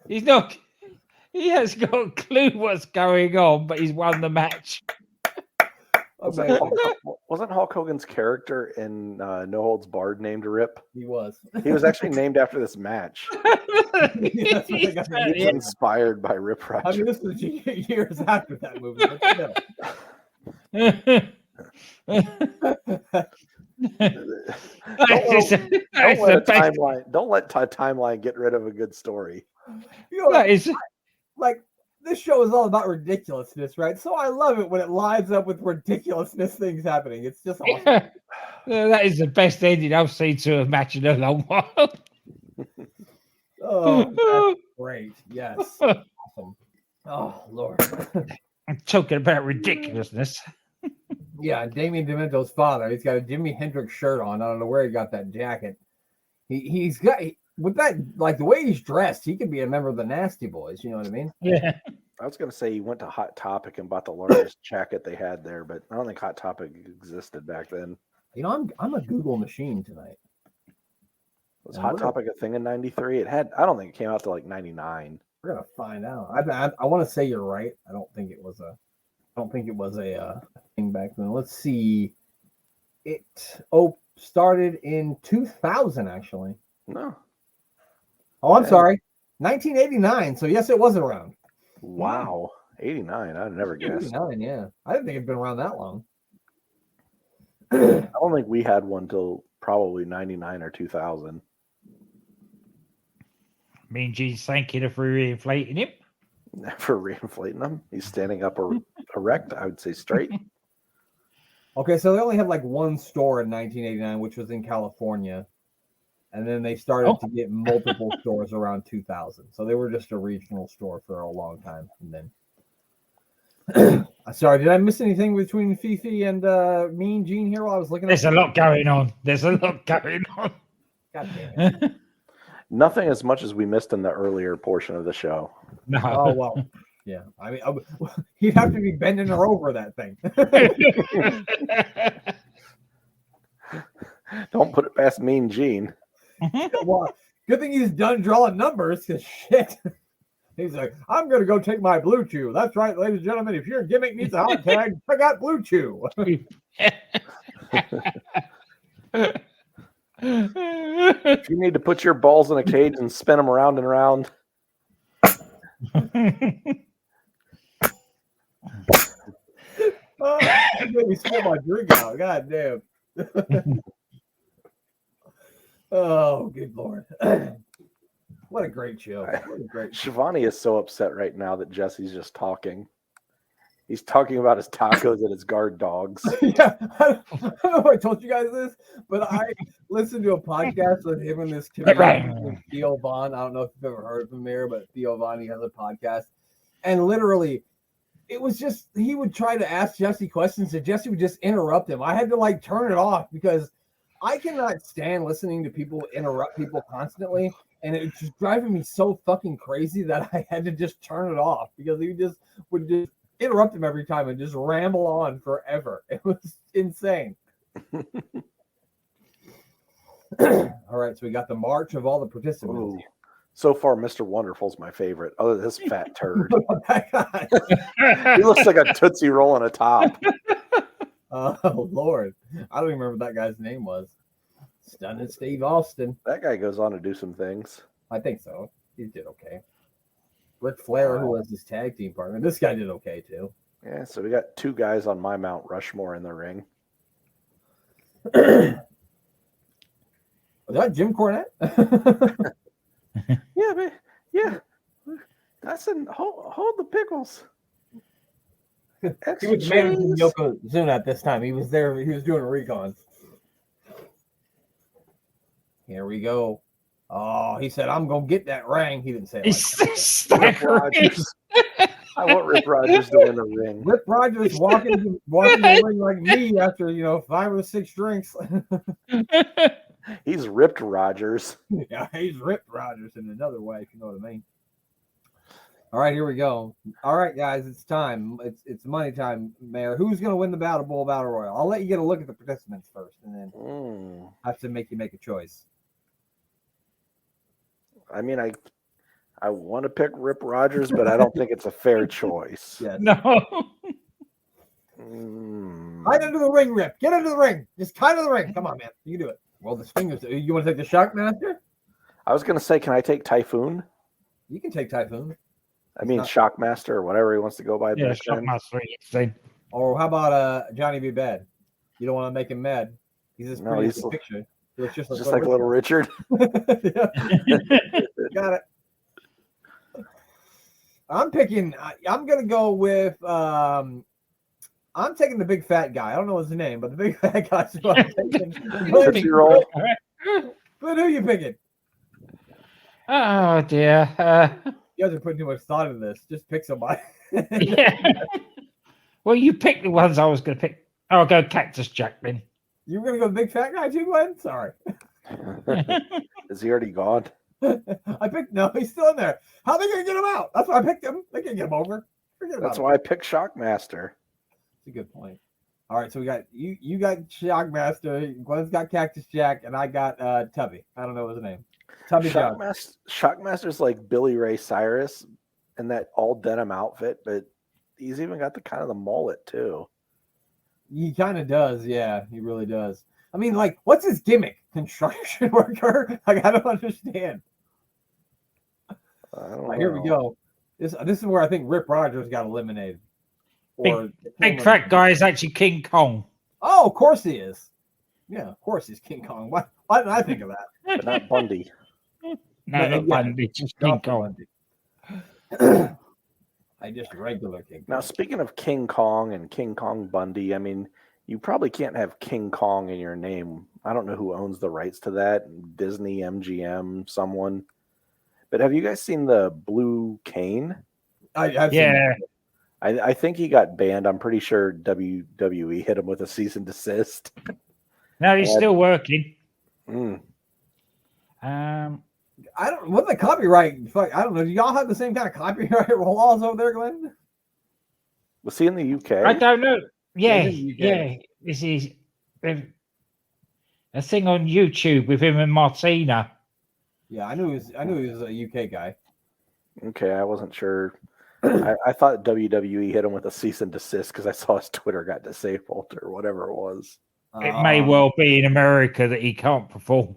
He's not. He has got a clue what's going on, but he's won the match. Wasn't Hulk Hogan's character in No Holds Barred named Rip? He was. He was actually named after this match. That's what they got the He was inspired by Rip I Rogers. mean, this was years after that movie. Don't let timeline get rid of a good story. You know, That is like this show is all about ridiculousness, right? So I love it when it lines up with ridiculousness things happening. It's just awesome. that is the best ending I've seen to a match in a long while. Oh, that's great. Yes. Awesome. Oh, Lord. I'm talking about ridiculousness. Yeah, Damien Demento's father. He's got a Jimi Hendrix shirt on. I don't know where he got that jacket. He's got with that, like the way he's dressed, he could be a member of the Nasty Boys. You know what I mean? Yeah. I was going to say he went to Hot Topic and bought the largest jacket they had there, but I don't think Hot Topic existed back then. You know, I'm a Google machine tonight. Was Hot Topic a thing in '93? It had. I don't think it came out to like '99. We're gonna find out. I want to say you're right. I don't think it was a thing back then. Let's see. It started in 2000 actually. No. Oh, I'm Yeah. sorry. 1989. So yes, it was around. Wow. 89. I'd never guessed. 89, yeah. I didn't think it'd been around that long. I don't think we had one till probably 99 or 2000. Mean Gene's thanking her for reinflating him. For reinflating him. He's standing up erect, I would say straight. Okay, so they only had like one store in 1989, which was in California. And then they started to get multiple stores around 2000. So they were just a regional store for a long time. And then, sorry, did I miss anything between Fifi and Mean Gene here while I was looking at There's a lot going on. There's a lot going on. God damn it. Nothing as much as we missed in the earlier portion of the show. No. Oh, well. Yeah. I mean, he'd have to be bending her over that thing. Don't put it past Mean Gene. Well, good thing he's done drawing numbers, because shit. He's like, I'm going to go take my Blue Chew. That's right, ladies and gentlemen. If your gimmick needs a hot tag, I got Blue Chew. If you need to put your balls in a cage and spin them around and around. Oh, made me spit my drink out. God damn. Oh, good Lord. What a great show. What a great show. Shivani is so upset right now that Jesse's just talking. He's talking about his tacos and his guard dogs. Yeah, I don't know if I told you guys this, but I listened to a podcast with him and this comedian with Theo Vaughn. I don't know if you've ever heard of him there, but Theo Vaughn, he has a podcast. And literally, it was just, he would try to ask Jesse questions and Jesse would just interrupt him. I had to like turn it off because I cannot stand listening to people interrupt people constantly. And it was just driving me so fucking crazy that I had to just turn it off because he just would just interrupt him every time and just ramble on forever. It was insane. All right, so we got the march of all the participants. Ooh. So far, Mr. Wonderful's my favorite. Oh, this fat turd. He looks like a Tootsie Roll on a top. Oh, Lord. I don't even remember what that guy's name was. Stunning Steve Austin. That guy goes on to do some things. I think so. He did okay. Ric Flair, who was his tag team partner. This guy did okay, too. Yeah, so we got two guys on my Mount Rushmore in the ring. Was that Jim Cornette? Yeah, man. Yeah. That's hold the pickles. He was managing Yokozuna at this time. He was there. He was doing recon. Here we go. Oh, he said, I'm going to get that ring. He didn't say it like that. I want Rip Rogers to win the ring. Rip Rogers walking the ring like me after, 5 or 6 drinks. He's Ripped Rogers. Yeah, he's Ripped Rogers in another way, if you know what I mean. All right, here we go. All right, guys, it's time. It's money time, Mayor. Who's going to win the Battle Bowl Battle Royal? I'll let you get a look at the participants first, and then I have to make you make a choice. I mean, I want to pick Rip Rogers, but I don't think it's a fair choice. Yes. No. Right under the ring, Rip. Get under the ring. Just tie to the ring. Come on, man. You can do it. Well, the fingers. You want to take the Shockmaster? I was going to say, can I take Typhoon? You can take Typhoon. I mean, Shockmaster or whatever he wants to go by. Yeah, Shockmaster. Or how about Johnny B. Bad? You don't want to make him mad. He's this pretty as a picture. He looks just like Little Richard. Got it. I'm going to go with, I'm taking the big fat guy. I don't know his name, but the big fat guy's who I'm taking. But who are you picking? Oh, dear. You guys are putting too much thought into this. Just pick somebody. Yeah. Well, you picked the ones I was going to pick. I'll go Cactus Jack then. You were going to go big fat guy too, Glenn? Sorry. Is he already gone? No, he's still in there. How are they going to get him out? That's why I picked him. They can't get him over. That's why I picked Shockmaster. That's a good point. All right, so we got you got Shockmaster, Glenn's got Cactus Jack, and I got Tubby. I don't know his name. Tubby Shockmaster's like Billy Ray Cyrus in that all denim outfit, but he's even got the kind of the mullet too. He kind of does, yeah. He really does. I mean, like, what's his gimmick? Construction worker? Like, I don't understand. I don't know. Here we go. This is where I think Rip Rogers got eliminated. Or Big fat guy is actually King Kong. Oh, of course he is. Yeah, of course he's King Kong. Why didn't I think of that? But not Bundy. No, not Bundy, just King Kong. I just regular King Kong. Now, speaking of King Kong and King Kong Bundy, I mean, you probably can't have King Kong in your name. I don't know who owns the rights to that. Disney, MGM, someone. But have you guys seen the Blue Cane? I've seen that. I think he got banned. I'm pretty sure WWE hit him with a cease and desist. No, he's still working. I don't. What the copyright? Fuck, I don't know. Do y'all have the same kind of copyright laws over there, Glenn? Was he in the UK? I don't know. Yeah, Yeah. This is a thing on YouTube with him and Martina. Yeah, I knew he was a UK guy. Okay, I wasn't sure. I thought WWE hit him with a cease and desist because I saw his Twitter got disabled or whatever it was. It may well be in America that he can't perform.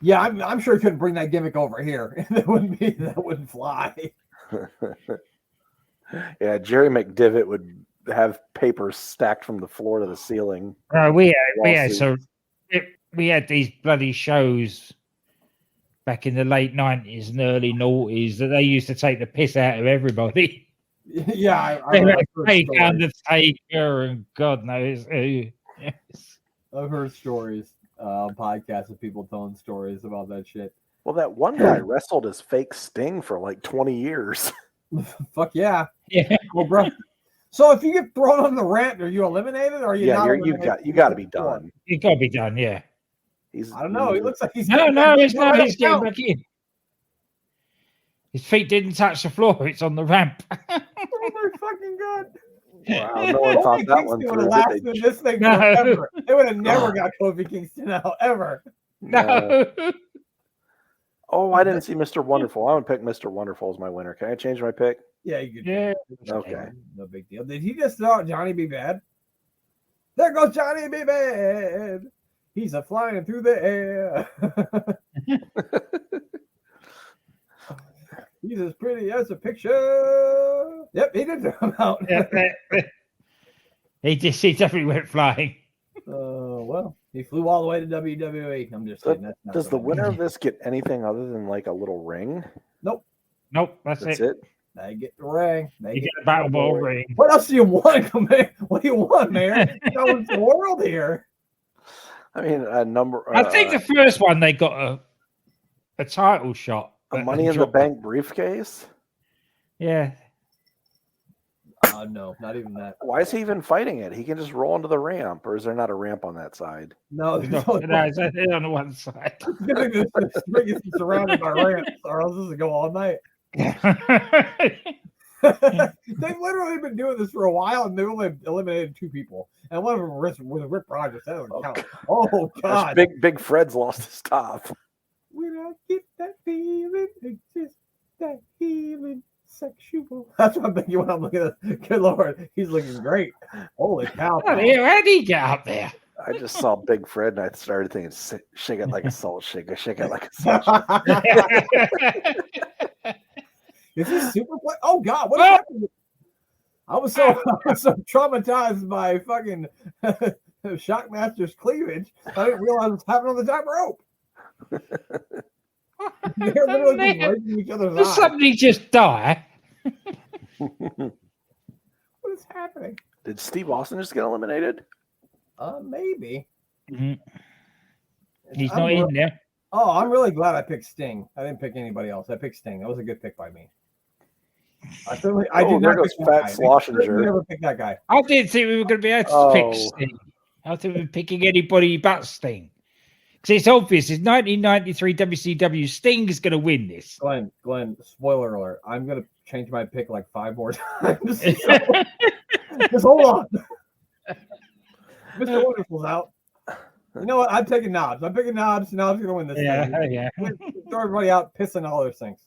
Yeah, I'm sure he couldn't bring that gimmick over here. That wouldn't fly. Yeah, Jerry McDivitt would have papers stacked from the floor to the ceiling. We had these bloody shows back in the late 90s and early noughties that they used to take the piss out of everybody. Yeah, Fake Undertaker and God knows who. Yes. I've heard stories, podcasts of people telling stories about that shit. Well, that one guy wrestled as fake Sting for like 20 years. Fuck yeah. Yeah. Well, bro. So if you get thrown on the ramp, are you eliminated or are you not eliminated? You got to be done. You got to be done, yeah. I don't know. He looks like he's he's not. He's getting back in. His feet didn't touch the floor. It's on the ramp. Oh my fucking god! Wow, no one thought that one through. This thing forever. They would have never got Kofi Kingston out ever. No. Oh, I didn't see Mr. Wonderful. I would pick Mr. Wonderful as my winner. Can I change my pick? Yeah, you could. Yeah. Okay. No big deal. Did he just throw out Johnny B. Bad? There goes Johnny B. Bad. He's a flying through the air. He's as pretty as a picture. Yep, he did throw him out. He definitely went flying. Well, he flew all the way to WWE. I'm just kidding. Does the winner of this get anything other than like a little ring? Nope. That's it. They get the ring. You get a Battle Bowl ring. What else do you want, man? What do you want, man? Showing the world here. I mean, a number. I think the first one they got a title shot. A Money in the Bank briefcase? Yeah. No, not even that. Why is he even fighting it? He can just roll into the ramp, or is there not a ramp on that side? No, it's on the one side. This ring is surrounded by ramps, or else this will go all night. They've literally been doing this for a while, and they've only eliminated 2 people, and one of them was Rip Rogers. That doesn't count. Oh god! Big Fred's lost his top. When I get that feeling, it's just that feeling. Sexual. That's what I'm thinking when I'm looking at this. Good Lord, he's looking great. Holy cow. How did he get up there? I just saw Big Fred and I started thinking, shake it like a salt shaker, shake it like a salt shaker. Is this super play? Oh God, what happened? I was so traumatized by fucking Shockmaster's cleavage. I didn't realize what's happening on the top rope. They're literally breaking each other's Did eyes. somebody just die? What is happening? Did Steve Austin just get eliminated? Maybe. Mm-hmm. He's not in there. Oh, I'm really glad I picked Sting. I didn't pick anybody else. I picked Sting. That was a good pick by me. I did not pick Fat Schlosinger. I never picked that guy. I didn't think we were going to be able to pick Sting. I think we were picking anybody but Sting. Because it's obvious, it's 1993 WCW. Sting is going to win this. Glenn, spoiler alert. I'm going to change my pick like 5 more times. Just hold on. Mr. Wonderful's out. You know what? I'm taking Knobs. I'm picking Knobs. Knobs going to win this thing. Yeah. Throw everybody out, pissing all those things.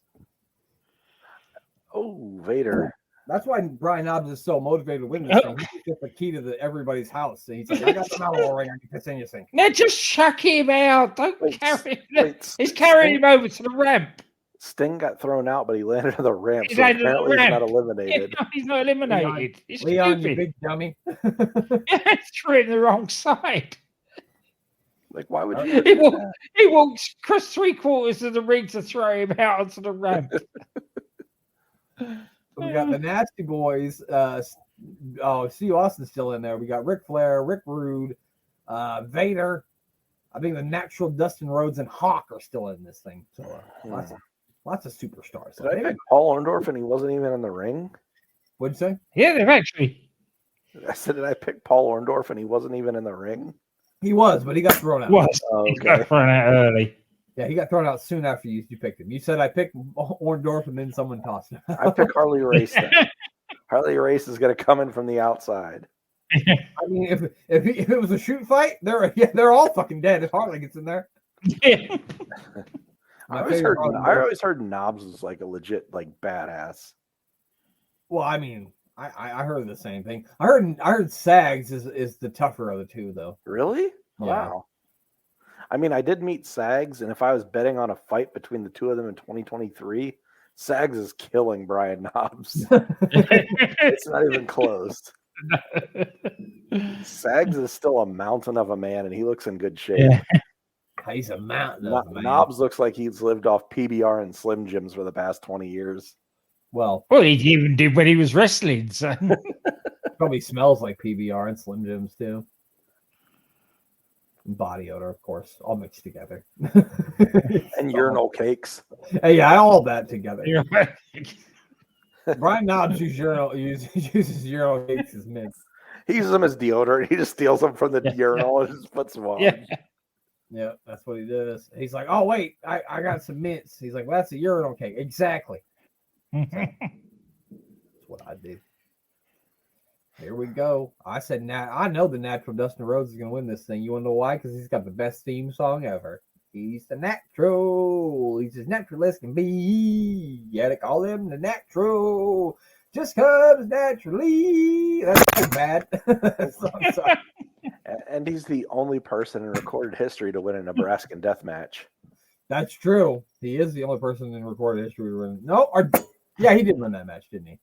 Oh, Vader. That's why Brian Knobs is so motivated to win this thing. He gets the key to everybody's house. So he's like, I got the Battle ring. I can piss in your sink. Now just chuck him out. Don't carry him. He's carrying him over to the ramp. Sting got thrown out, but he landed on the ramp, He's so landed on the apparently he's not ramp. eliminated. He's not eliminated. It's Leon, you stupid. big dummy. It's treating the wrong side. Like, why would He you do walked, that? he walked across 3/4 of the ring to throw him out onto the ramp. We got the Nasty Boys. Steve Austin's still in there. We got Ric Flair, Rick Rude, Vader. I think the Natural, Dustin Rhodes, and Hawk are still in this thing. So lots of superstars. Did I pick Paul Orndorff and he wasn't even in the ring? What'd you say? Yeah, they've actually. I said, did I pick Paul Orndorff and he wasn't even in the ring? He was, but he got thrown out. Was. Oh, He got okay. thrown out early. Yeah, he got thrown out soon after you picked him. You said I picked Orndorff, and then someone tossed him. I pick Harley Race then. Harley Race is going to come in from the outside. I mean, if it was a shoot fight, they're all fucking dead if Harley gets in there. Yeah. I always heard Knobs was like a legit like badass. Well, I mean, I heard the same thing. I heard Sags is the tougher of the two, though. Really? Yeah. Wow. I mean, I did meet Sags, and if I was betting on a fight between the two of them in 2023, Sags is killing Brian Knobs. It's not even close. Sags is still a mountain of a man, and he looks in good shape. Yeah. He's a mountain of a man. Knobs looks like he's lived off PBR and Slim Jims for the past 20 years. Well, He even did when he was wrestling. So. probably smells like PBR and Slim Jims too. And body odor, of course, all mixed together. And urinal cakes. Yeah, all that together. You're right. Brian Knobs uses urinal cakes as mints. He uses them as deodorant. He just steals them from the urinal and just puts them on. Yeah. Yeah, that's what he does. He's like, oh, wait, I got some mints. He's like, well, that's a urinal cake. Exactly. That's what I do. Here we go. I said, I know the Natural Dustin Rhodes is going to win this thing. You want to know why? Because he's got the best theme song ever. He's the natural. He's as natural as can be. Yeah, they call him the natural. Just comes naturally. That's too bad. I'm sorry. And he's the only person in recorded history to win a Nebraskan death match. That's true. He is the only person in recorded history to win. No, yeah, he did win that match, didn't he?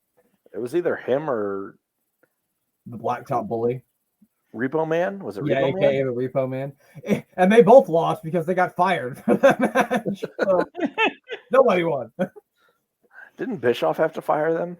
It was either him or The Blacktop Bully. Repo Man. Was it Yeah, Repo aka Man? the Repo Man. And they both lost because they got fired for that match. So, nobody won. Didn't Bischoff have to fire them?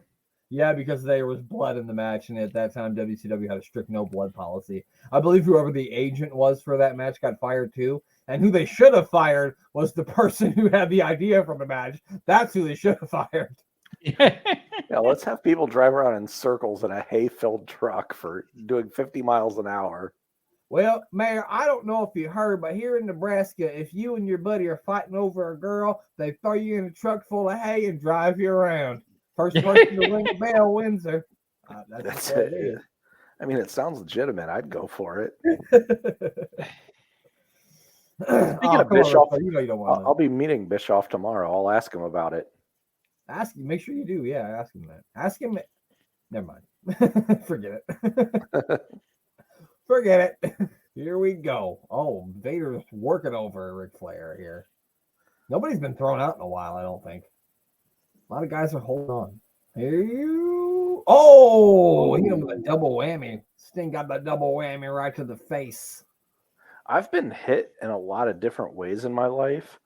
Yeah, because there was blood in the match, and at that time, WCW had a strict no blood policy. I believe whoever the agent was for that match got fired too. And who they should have fired was the person who had the idea for the match. That's who they should have fired. Yeah, let's have people drive around in circles in a hay-filled truck for doing 50 miles an hour. Well, Mayor, I don't know if you heard, but here in Nebraska, if you and your buddy are fighting over a girl, they throw you in a truck full of hay and drive you around. First person to ring the bell wins her. That's what it. is. I mean, it sounds legitimate. I'd go for it. Speaking of Bischoff, you know you don't want I'll be meeting Bischoff tomorrow. I'll ask him about it. ask him. Make sure you do. Yeah, ask him that. Ask him. Never mind. Forget it. Forget it. Here we go. Oh, Vader's working over Ric Flair here. Nobody's been thrown out in a while, I don't think. A lot of guys are holding on. Here you. Oh, he hit him with a double whammy. Sting got the double whammy right to the face. I've been hit in a lot of different ways in my life,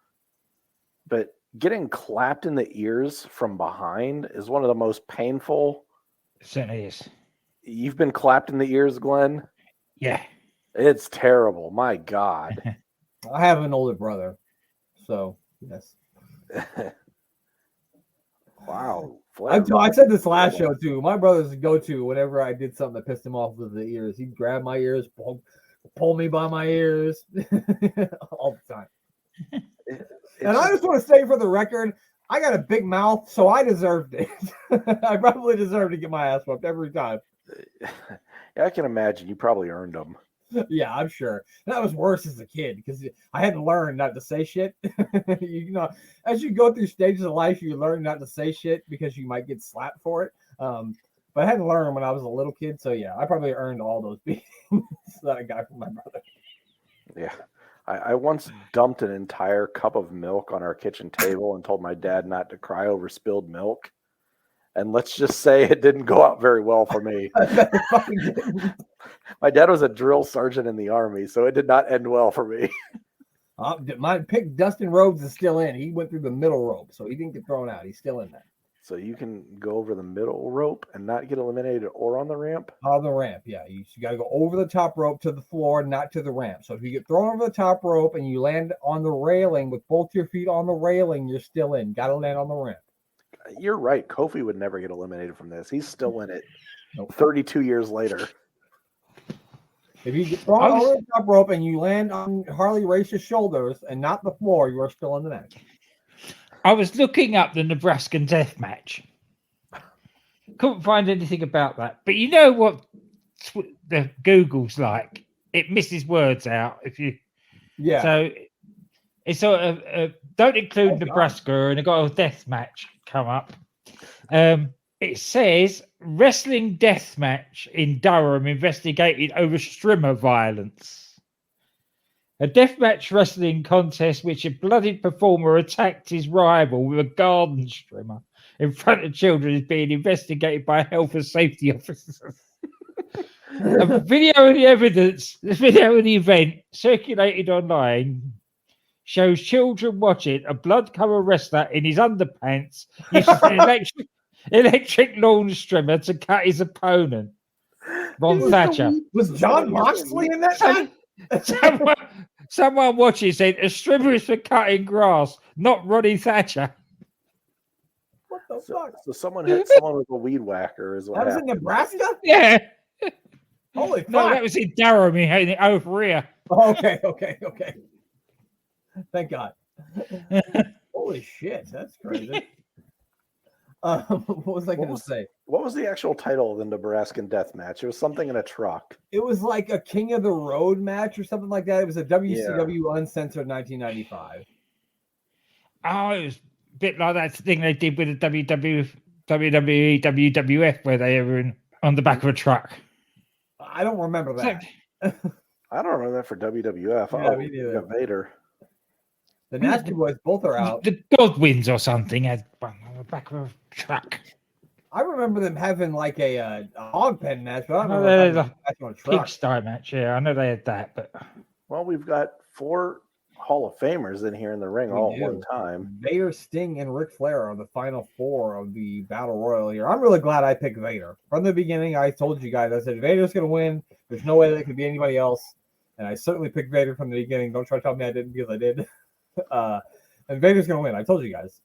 but getting clapped in the ears from behind is one of the most painful. It certainly is. You've been clapped in the ears, Glenn? Yeah. It's terrible. My God. I have an older brother, so yes. Wow. I said this last show too. My brother's go-to whenever I did something that pissed him off with the ears. He'd grab my ears, pull me by my ears all the time. And I just want to say for the record, I got a big mouth, so I deserved it. I probably deserved to get my ass whooped every time. Yeah, I can imagine you probably earned them. Yeah, I'm sure. That was worse as a kid because I had to learn not to say shit. You know, as you go through stages of life, you learn not to say shit because you might get slapped for it. But I had to learn when I was a little kid. So, yeah, I probably earned all those beatings that I got from my brother. Yeah. I once dumped an entire cup of milk on our kitchen table and told my dad not to cry over spilled milk. And let's just say it didn't go out very well for me. My dad was a drill sergeant in the Army, so it did not end well for me. My pick, Dustin Rhodes, is still in. He went through the middle rope, so he didn't get thrown out. He's still in there. So you can go over the middle rope and not get eliminated or on the ramp? On the ramp, yeah. You got to go over the top rope to the floor, not to the ramp. So if you get thrown over the top rope and you land on the railing with both your feet on the railing, you're still in. Got to land on the ramp. You're right. Kofi would never get eliminated from this. He's still in it 32 years later. If you get thrown over the top rope and you land on Harley Race's shoulders and not the floor, you are still in the match. I was looking up the Nebraskan death match. Couldn't find anything about that. But you know what the Google's like? It misses words out if you. Yeah. So it's sort of don't include Nebraska, and they've got a death match come up. It says wrestling death match in Durham investigated over strimmer violence. A deathmatch wrestling contest which a blooded performer attacked his rival with a garden strimmer in front of children is being investigated by health and safety officers. A video of the evidence, the video of the event circulated online shows children watching a blood-covered wrestler in his underpants using an electric lawn strimmer to cut his opponent, Ron Thatcher. Was John Moxley in that? Someone watching said a strimmer is for cutting grass, not Ronnie Thatcher. What the fuck? So someone hit someone with a weed whacker is what That was happened. in Nebraska? Yeah. Holy fuck. No, that was in Durham in over here. Oh, okay. Thank God. Holy shit, that's crazy. What was I going to say? What was the actual title of the Nebraskan death match? It was something in a truck. It was like a King of the Road match or something like that. It was a WCW Uncensored 1995. Oh, it was a bit like that thing they did with the WWE, WWF, where they were on the back of a truck. I don't remember that. I don't remember that for WWF. Yeah, me neither. You got Vader. The Nasty Boys both are out. The Godwins or something had one on the back of a truck. I remember them having like a hog pen match, but I don't No, remember they match on a truck. Pigsty match, yeah. I know they had that, but Well, we've got 4 Hall of Famers in here in the ring all at one time. Vader, Sting, and Ric Flair are the final 4 of the Battle Royal here. I'm really glad I picked Vader. From the beginning, I told you guys, I said, Vader's going to win. There's no way that it could be anybody else. And I certainly picked Vader from the beginning. Don't try to tell me I didn't, because I did. And Vader's going to win. I told you guys.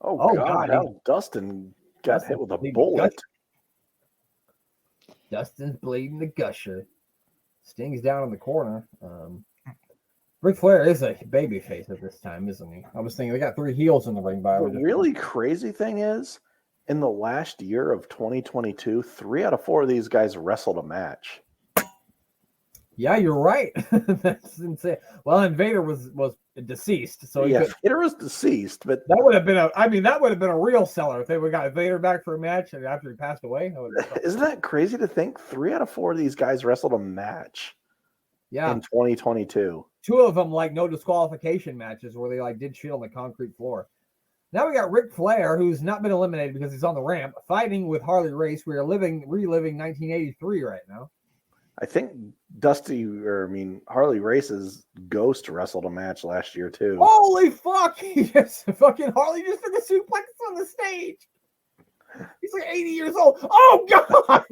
Oh God. How Dustin got hit with a bullet. Dustin's bleeding the gusher. Sting's down in the corner. Ric Flair is a baby face at this time, isn't he? I was thinking they got 3 heels in the ring. By the really crazy thing is, in the last year of 2022, 3 out of 4 of these guys wrestled a match. Yeah, you're right. That's insane. Well, and Vader was deceased, so Vader was deceased, but that would have been a real seller if they would have got Vader back for a match and after he passed away. Isn't that crazy to think? 3 out of 4 of these guys wrestled a match. Yeah, in 2022. 2 of them like no disqualification matches where they like did shit on the concrete floor. Now we got Ric Flair, who's not been eliminated because he's on the ramp, fighting with Harley Race. We are reliving 1983 right now. I think Harley Race's Ghost wrestled a match last year too. Holy fuck! Yes, fucking Harley just took a suplex on the stage. He's like 80 years old. Oh God!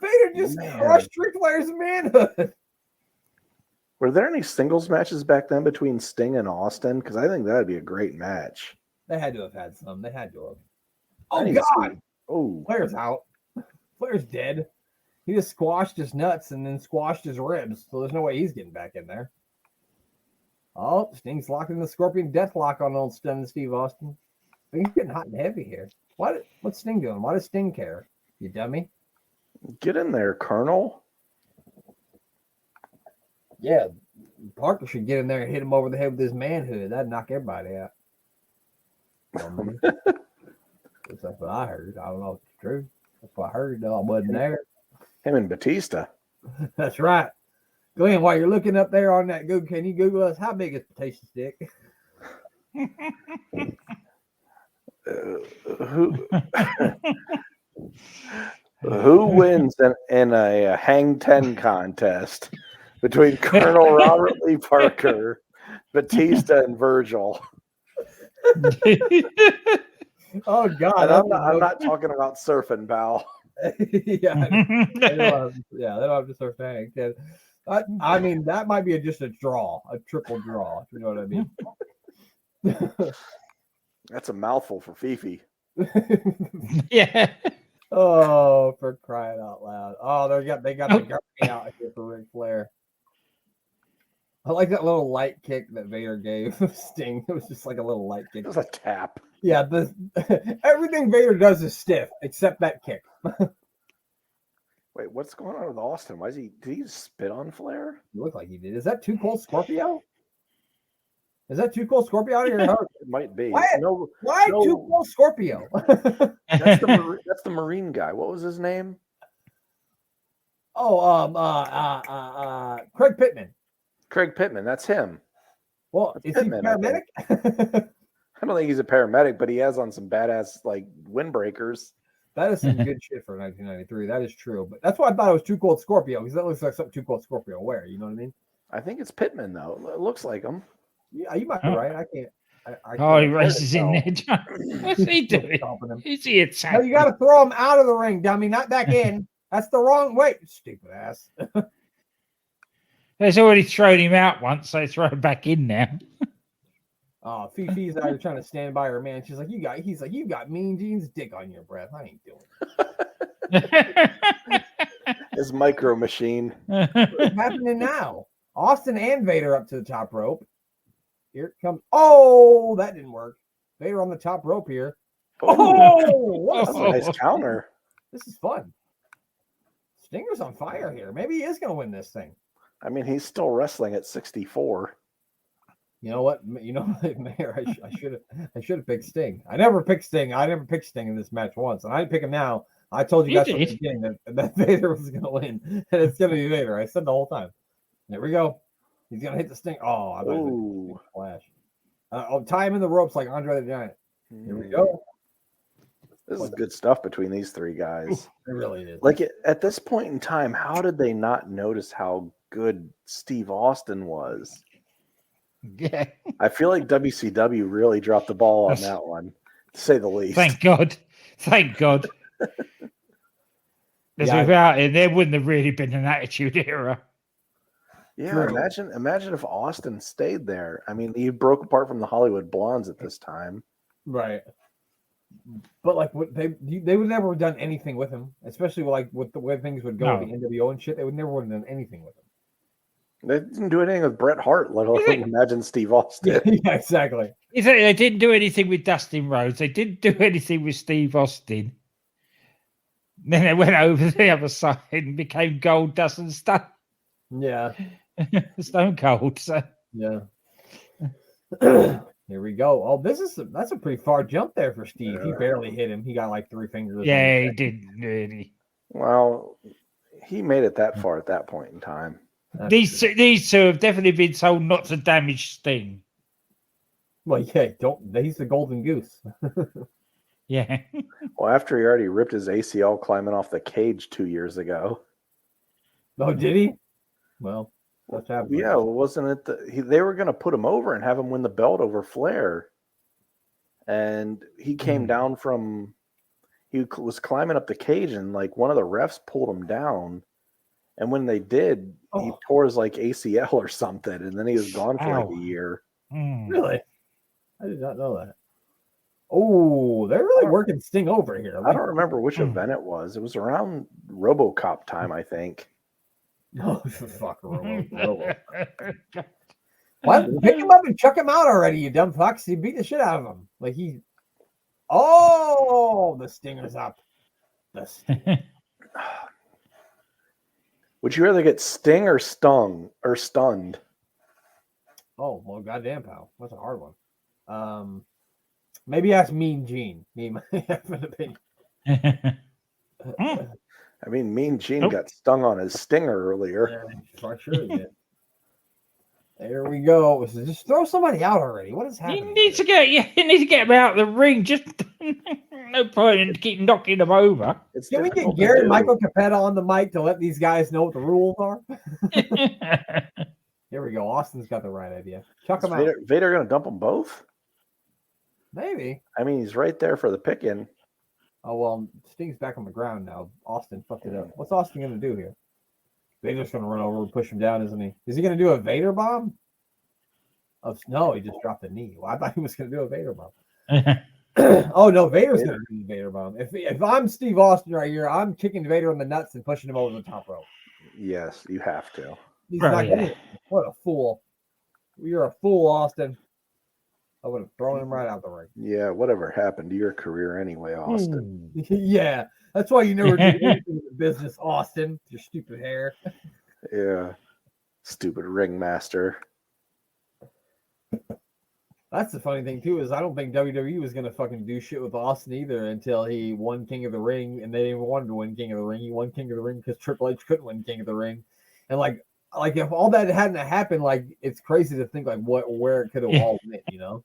Vader just crushed Ric Flair's manhood. Were there any singles matches back then between Sting and Austin? Because I think that'd be a great match. They had to have had some. They had to have. Oh God! Oh, Flair's out. Flair's dead. He just squashed his nuts and then squashed his ribs, so there's no way he's getting back in there. Oh, Sting's locking the Scorpion Deathlock on old Stone Steve Austin. He's getting hot and heavy here. What's Sting doing? Why does Sting care? You dummy. Get in there, Colonel. Yeah, Parker should get in there and hit him over the head with his manhood. That'd knock everybody out. That's what I heard. I don't know if it's true. That's what I heard. I wasn't there. Him and Batista. That's right. Glenn, while you're looking up there on that Google, can you Google us? How big is potato stick? Who wins in a hang 10 contest between Colonel Robert Lee Parker, Batista, and Virgil? Oh God, And I'm not talking about surfing, pal. yeah, they don't have to start hang. I mean, that might be just a draw, a triple draw. If you know what I mean? That's a mouthful for Fifi. Yeah. Oh, for crying out loud! Oh, they got the guardian out here for Ric Flair. I like that little light kick that Vader gave Sting. It was just like a little light kick. It was a tap. Yeah, everything Vader does is stiff except that kick. Wait, what's going on with Austin? Did he spit on Flair? It looked like he did. Is that Too Cold Scorpio? Is that Too Cold Scorpio out here? It might be. Why No, Too Cold Scorpio? that's the Marine guy. What was his name? Oh, Craig Pittman. Craig Pittman. That's him. Well, is Pittman, he paramedic? I don't think he's a paramedic, but he has on some badass like windbreakers. That is some good shit for 1993. That is true. But that's why I thought it was Too Cold Scorpio, because that looks like something Too Cold Scorpio wear. You know what I mean? I think it's Pittman though. It looks like him. Yeah, you might be right. I can't. He races in there. John. What's he doing? Is he attacking? No, you got to throw him out of the ring, dummy, not back in. That's the wrong way, stupid ass. They've already thrown him out once, so throw him back in now. Oh, Fifi's out here trying to stand by her man. She's like, he's like, you got Mean Gene's dick on your breath. I ain't doing it. His micro machine. What's happening now? Austin and Vader up to the top rope. Here it comes. Oh, that didn't work. Vader on the top rope here. Oh, That's a nice counter. This is fun. Stinger's on fire here. Maybe he is going to win this thing. I mean, he's still wrestling at 64. You know what? Mayor, I should have picked Sting. I never picked Sting. I never picked Sting in this match once, and I didn't pick him now. I told you guys from the beginning that Vader was going to win, and it's going to be Vader. I said the whole time. There we go. He's going to hit the Sting. Oh, I thought flash. I'll tie him in the ropes like Andre the Giant. Here we go. This is good stuff between these three guys. It really is. Like at this point in time, how did they not notice how good Steve Austin was? Yeah. I feel like WCW really dropped the ball on that one, to say the least. Thank God. Thank God. Because without it, there wouldn't have really been an Attitude Era. Yeah, True. imagine if Austin stayed there. I mean, he broke apart from the Hollywood Blondes at this time. Right. But like they would never have done anything with him, especially like with the way things would go with the NWO and shit. They would never have done anything with him. They didn't do anything with Bret Hart, let alone imagine Steve Austin. Yeah, exactly. They didn't do anything with Dustin Rhodes. They didn't do anything with Steve Austin. Then they went over the other side and became Gold, Dust and Stone. Yeah. Stone Cold. So. Yeah. Here we go. Oh, that's a pretty far jump there for Steve. He barely hit him. He got like 3 fingers. Yeah, he didn't really. Well, he made it that far at that point in time. These two have definitely been told not to damage Sting. Well, yeah, he's the golden goose. Yeah. Well, after he already ripped his ACL climbing off the cage 2 years ago. Oh, did he? Well, that's happening. Yeah, wasn't it they were going to put him over and have him win the belt over Flair. And he came down he was climbing up the cage and like one of the refs pulled him down. And when they did, he tore his like ACL or something. And then he was gone for like a year. Really? I did not know that. Oh, they're really working Sting over here. I don't remember which event it was. It was around RoboCop time, I think. No, fuck Robo. What? Pick him up and chuck him out already, you dumb fucks. He beat the shit out of him. Like he. Oh, the Stinger's up. Would you rather get sting or stung or stunned? Oh, well, goddamn, pal. That's a hard one. Maybe ask Mean Gene. He might have an opinion. I mean, Mean Gene got stung on his stinger earlier. Yeah, for sure he did. There we go. Just throw somebody out already. What is happening? You need to get him out of the ring. Just no point in keep knocking them over. Can we get Gary Michael Capetta on the mic to let these guys know what the rules are? Here we go. Austin's got the right idea. Chuck him out. Vader gonna dump them both? Maybe. I mean, he's right there for the picking. Oh, well, Sting's back on the ground now. Austin fucked it up. What's Austin going to do here? Vader's going to run over and push him down, isn't he? Is he going to do a Vader bomb? Oh, no, he just dropped a knee. Well, I thought he was going to do a Vader bomb. Oh, no, Vader's going to do a Vader bomb. If I'm Steve Austin right here, I'm kicking Vader in the nuts and pushing him over the top rope. Yes, you have to. He's not going to. What a fool. You're a fool, Austin. I would have thrown him right out the ring. Yeah, whatever happened to your career anyway, Austin? Yeah, that's why you never did anything in the business, Austin. Your stupid hair. Yeah, stupid ringmaster. That's the funny thing too, is I don't think WWE was gonna fucking do shit with Austin either until he won King of the Ring, and they didn't even want to win King of the Ring. He won King of the Ring because Triple H couldn't win King of the Ring, and like if all that hadn't happened, like it's crazy to think like where it could have all went, you know?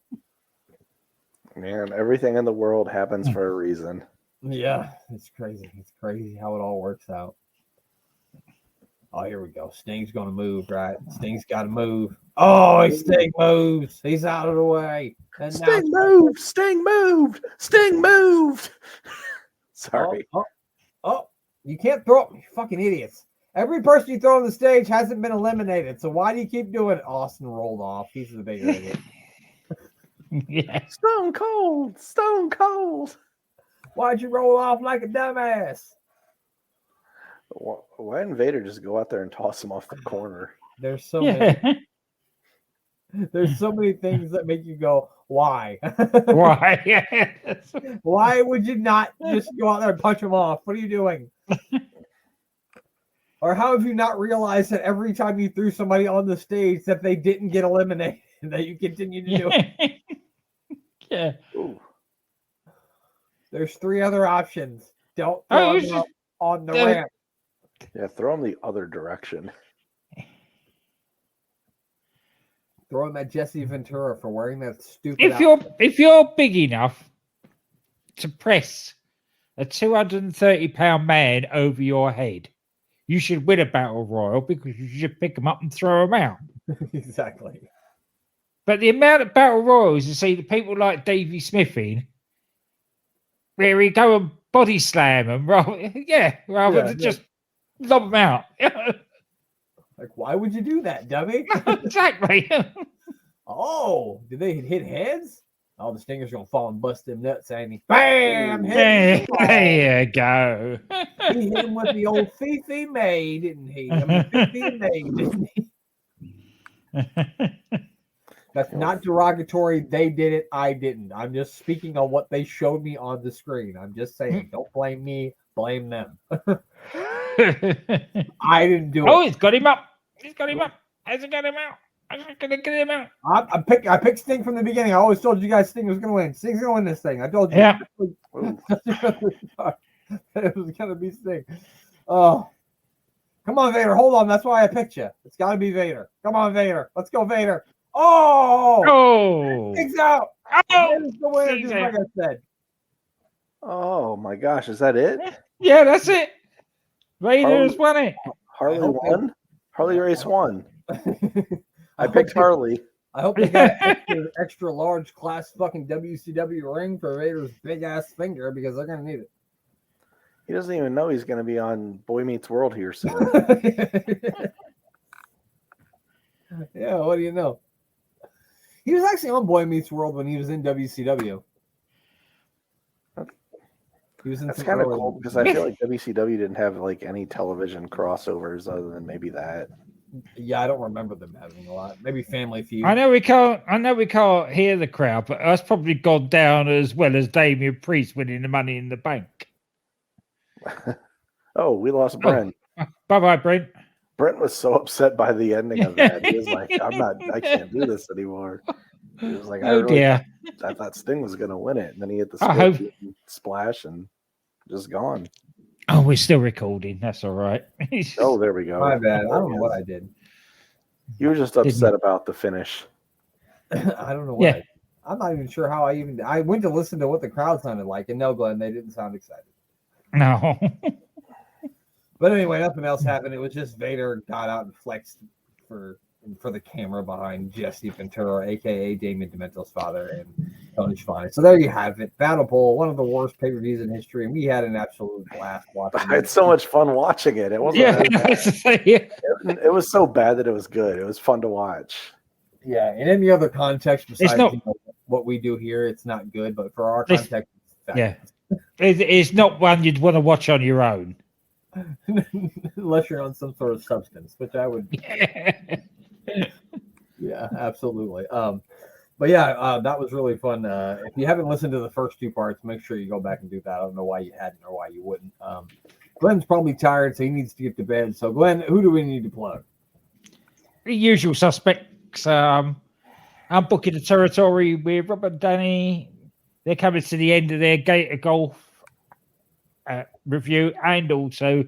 Man, everything in the world happens for a reason. Yeah, it's crazy. It's crazy how it all works out. Oh, here we go. Sting's gonna move, right? Sting's got to move. Oh, Sting moves. He's out of the way. And Sting moved. Sting moved. Sting moved. Sorry. Oh, you can't throw it, you fucking idiots. Every person you throw on the stage hasn't been eliminated, so why do you keep doing it? Austin rolled off. He's the bigger idiot. Yeah. Stone Cold. Stone Cold. Why'd you roll off like a dumbass? Why didn't Vader just go out there and toss him off the corner? There's so many. There's so many things that make you go, why? Why? Why would you not just go out there and punch him off? What are you doing? Or how have you not realized that every time you threw somebody on the stage that they didn't get eliminated, that you continue to do it? Yeah. Ooh. There's 3 other options. Don't throw him up on the ramp. Yeah, throw him the other direction. Throw him at Jesse Ventura for wearing that stupid If you're big enough to press a 230-pound man over your head, you should win a battle royal because you should pick them up and throw them out. Exactly. But the amount of battle royals you see the people like Davey Smith in, where he go and body slam them, rather than just lob them out. Like, why would you do that, dummy? Exactly. Oh, did they hit heads? Oh, the Stinger's gonna fall and bust them nuts, ain't he? Bam! There you go. He hit him with the old Fifi May, didn't he? I mean, Fifi May, didn't he? That's not derogatory. They did it. I didn't. I'm just speaking on what they showed me on the screen. I'm just saying, don't blame me. Blame them. I didn't do it. Oh, he's got him up. He's got him up. Hasn't got him out. I'm not going to get him out. I picked Sting from the beginning. I always told you guys Sting was going to win. Sting's going to win this thing. I told you. Yeah. It was going to be Sting. Oh. Come on, Vader. Hold on. That's why I picked you. It's got to be Vader. Come on, Vader. Let's go, Vader. Oh! Oh! Sting's out. Oh! Vader's the winner, just like I said. Oh my gosh, is that it? Yeah, that's it. Vader's won it. Harley won? Harley Race won. I picked Harley. I hope they got an extra large class fucking WCW ring for Vader's big ass finger because they're gonna need it. He doesn't even know he's gonna be on Boy Meets World here soon. Yeah, what do you know? He was actually on Boy Meets World when he was in WCW. He was in. That's kind of cool because I feel like WCW didn't have like any television crossovers other than maybe that. Yeah, I don't remember them having a lot. Maybe Family Feud. I know we can't hear the crowd, but that's probably gone down as well as Damian Priest winning the Money in the Bank. Oh, we lost Brent. Bye, Brent. Brent was so upset by the ending of that. He was like, I can't do this anymore. He was like, I thought Sting was going to win it. And then he hit the splash and just gone. Oh, we're still recording. That's all right. Oh, there we go. My bad. I don't know what I did. You were just upset about the finish. I don't know what. I'm not even sure how I went to listen to what the crowd sounded like, and no, Glenn, they didn't sound excited. No. But anyway, nothing else happened. It was just Vader got out and flexed for the camera behind Jesse Ventura, aka Damien Demento's father, and Tony Schiavone. So there you have it. Battle Bowl, one of the worst pay-per-views in history, and we had an absolute blast watching I had so much fun watching it. It wasn't. It was so bad that it was good. It was fun to watch. Yeah, in any other context besides what we do here, it's not good. But for our context, it's not one you'd want to watch on your own, unless you're on some sort of substance, which I would. Yeah, absolutely. But yeah, that was really fun. If you haven't listened to the first two parts, make sure you go back and do that. I don't know why you hadn't or why you wouldn't. Glenn's probably tired, so he needs to get to bed. So, Glenn, who do we need to plug? The usual suspects. I'm booking the territory with Rob and Danny. They're coming to the end of their Gator Golf review, and also,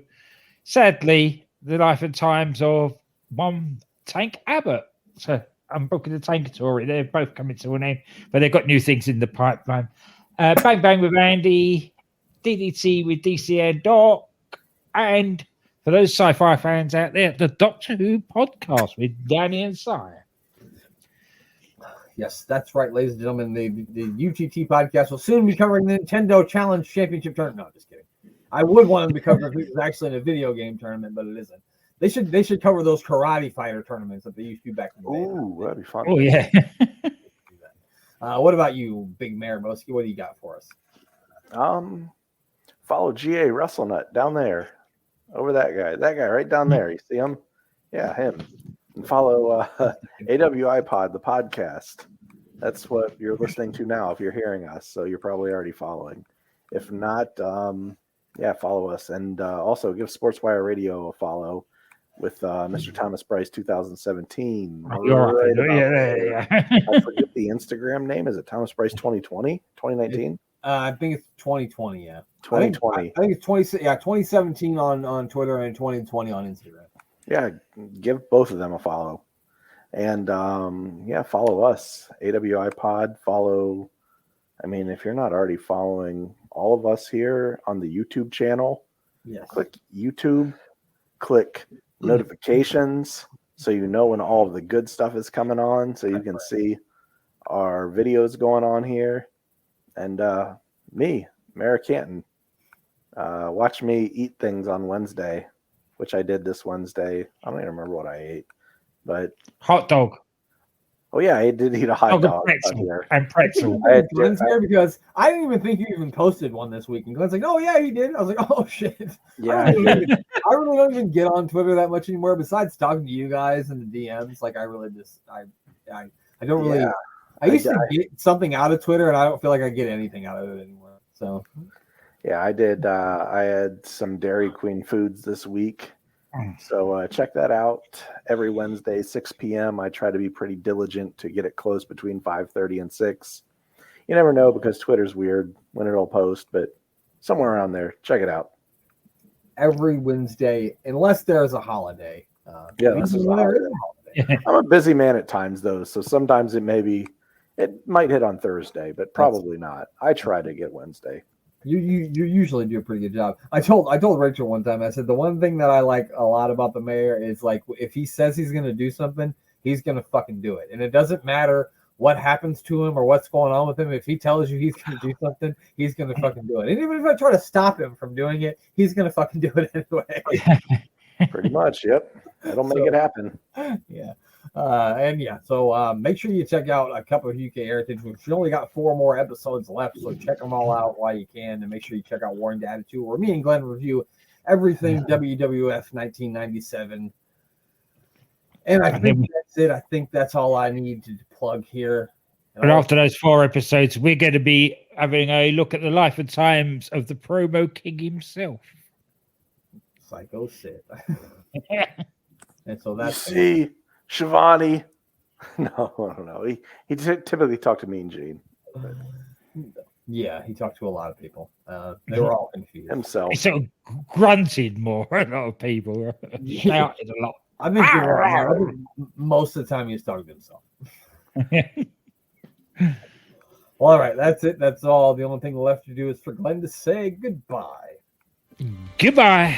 sadly, the life and times of one Tank Abbott. So I'm booking the Tankatory. They're both coming to an end, but they've got new things in the pipeline. Bang Bang with Andy, DDT with DCN Doc, and for those sci-fi fans out there, the Doctor Who podcast with Danny and Sire. Yes, that's right, ladies and gentlemen. The UTT podcast will soon be covering the Nintendo Challenge Championship tournament. No, just kidding. I would want them to cover if it was actually in a video game tournament, but it isn't. They should cover those karate fighter tournaments that they used to do back in the day. Ooh, that'd be fun. Oh, yeah. What about you, Big Mayor Boski? What do you got for us? Follow GA WrestleNut down there. Over that guy right down there. You see him? Yeah, him. And follow AWI Pod, the podcast. That's what you're listening to now if you're hearing us. So you're probably already following. If not, follow us. And also give Sportswire Radio a follow with Mr. Thomas Bryce 2017. I forget the Instagram name. Is it Thomas Bryce 2020? 2019? I think it's 2020, yeah. 2020. I think it's 2017 on Twitter and 2020 on Instagram. Yeah, give both of them a follow. And follow us. AWI Pod, follow. I mean, if you're not already following all of us here on the YouTube channel, click YouTube, click notifications so you know when all of the good stuff is coming on, so you can see our videos going on here. And me, Mayor Canton, watch me eat things on Wednesday, which I did this Wednesday. I don't even remember what I ate, but hot dog. Oh yeah, I did eat a hot dog. And pretzel. Glenn's here because I didn't even think you even posted one this week. And Glenn's like, "Oh yeah, he did." I was like, "Oh shit." Yeah, I really don't even get on Twitter that much anymore. Besides talking to you guys in the DMs, like I really just I don't really. I used to get something out of Twitter, and I don't feel like I get anything out of it anymore. So, yeah, I did. I had some Dairy Queen foods this week, so check that out. Every Wednesday, 6 p.m. I try to be pretty diligent to get it closed between 5:30 and 6. You never know because Twitter's weird when it'll post, but somewhere around there, check it out. Every Wednesday, unless there's a holiday. This is a holiday. I'm a busy man at times, though, so sometimes it might hit on Thursday, but probably not. I try to get Wednesday. You usually do a pretty good job. I told Rachel one time, I said the one thing that I like a lot about the mayor is like if he says he's gonna do something, he's gonna fucking do it. And it doesn't matter what happens to him or what's going on with him. If he tells you he's gonna do something, he's gonna fucking do it. And even if I try to stop him from doing it, he's gonna fucking do it anyway. Pretty much, yep. That'll make it happen. Yeah. So make sure you check out a Cup of UK Heritage. We've only got 4 more episodes left, so check them all out while you can, and make sure you check out Warring Attitude, where me and Glenn review everything WWF 1997. And I think that's it. I think that's all I need to plug here. And after those 4 episodes, we're going to be having a look at the life and times of the promo king himself. Psycho Sid. And so that's Shivani. No, I don't know. He typically talked to Mean Gene. Yeah, he talked to a lot of people. They were all confused. Himself. He sort of grunted more. A lot of people shouted a lot. I think you're right. I think most of the time he was talking to himself. Well, all right, that's it. That's all. The only thing left to do is for Glenn to say goodbye. Goodbye.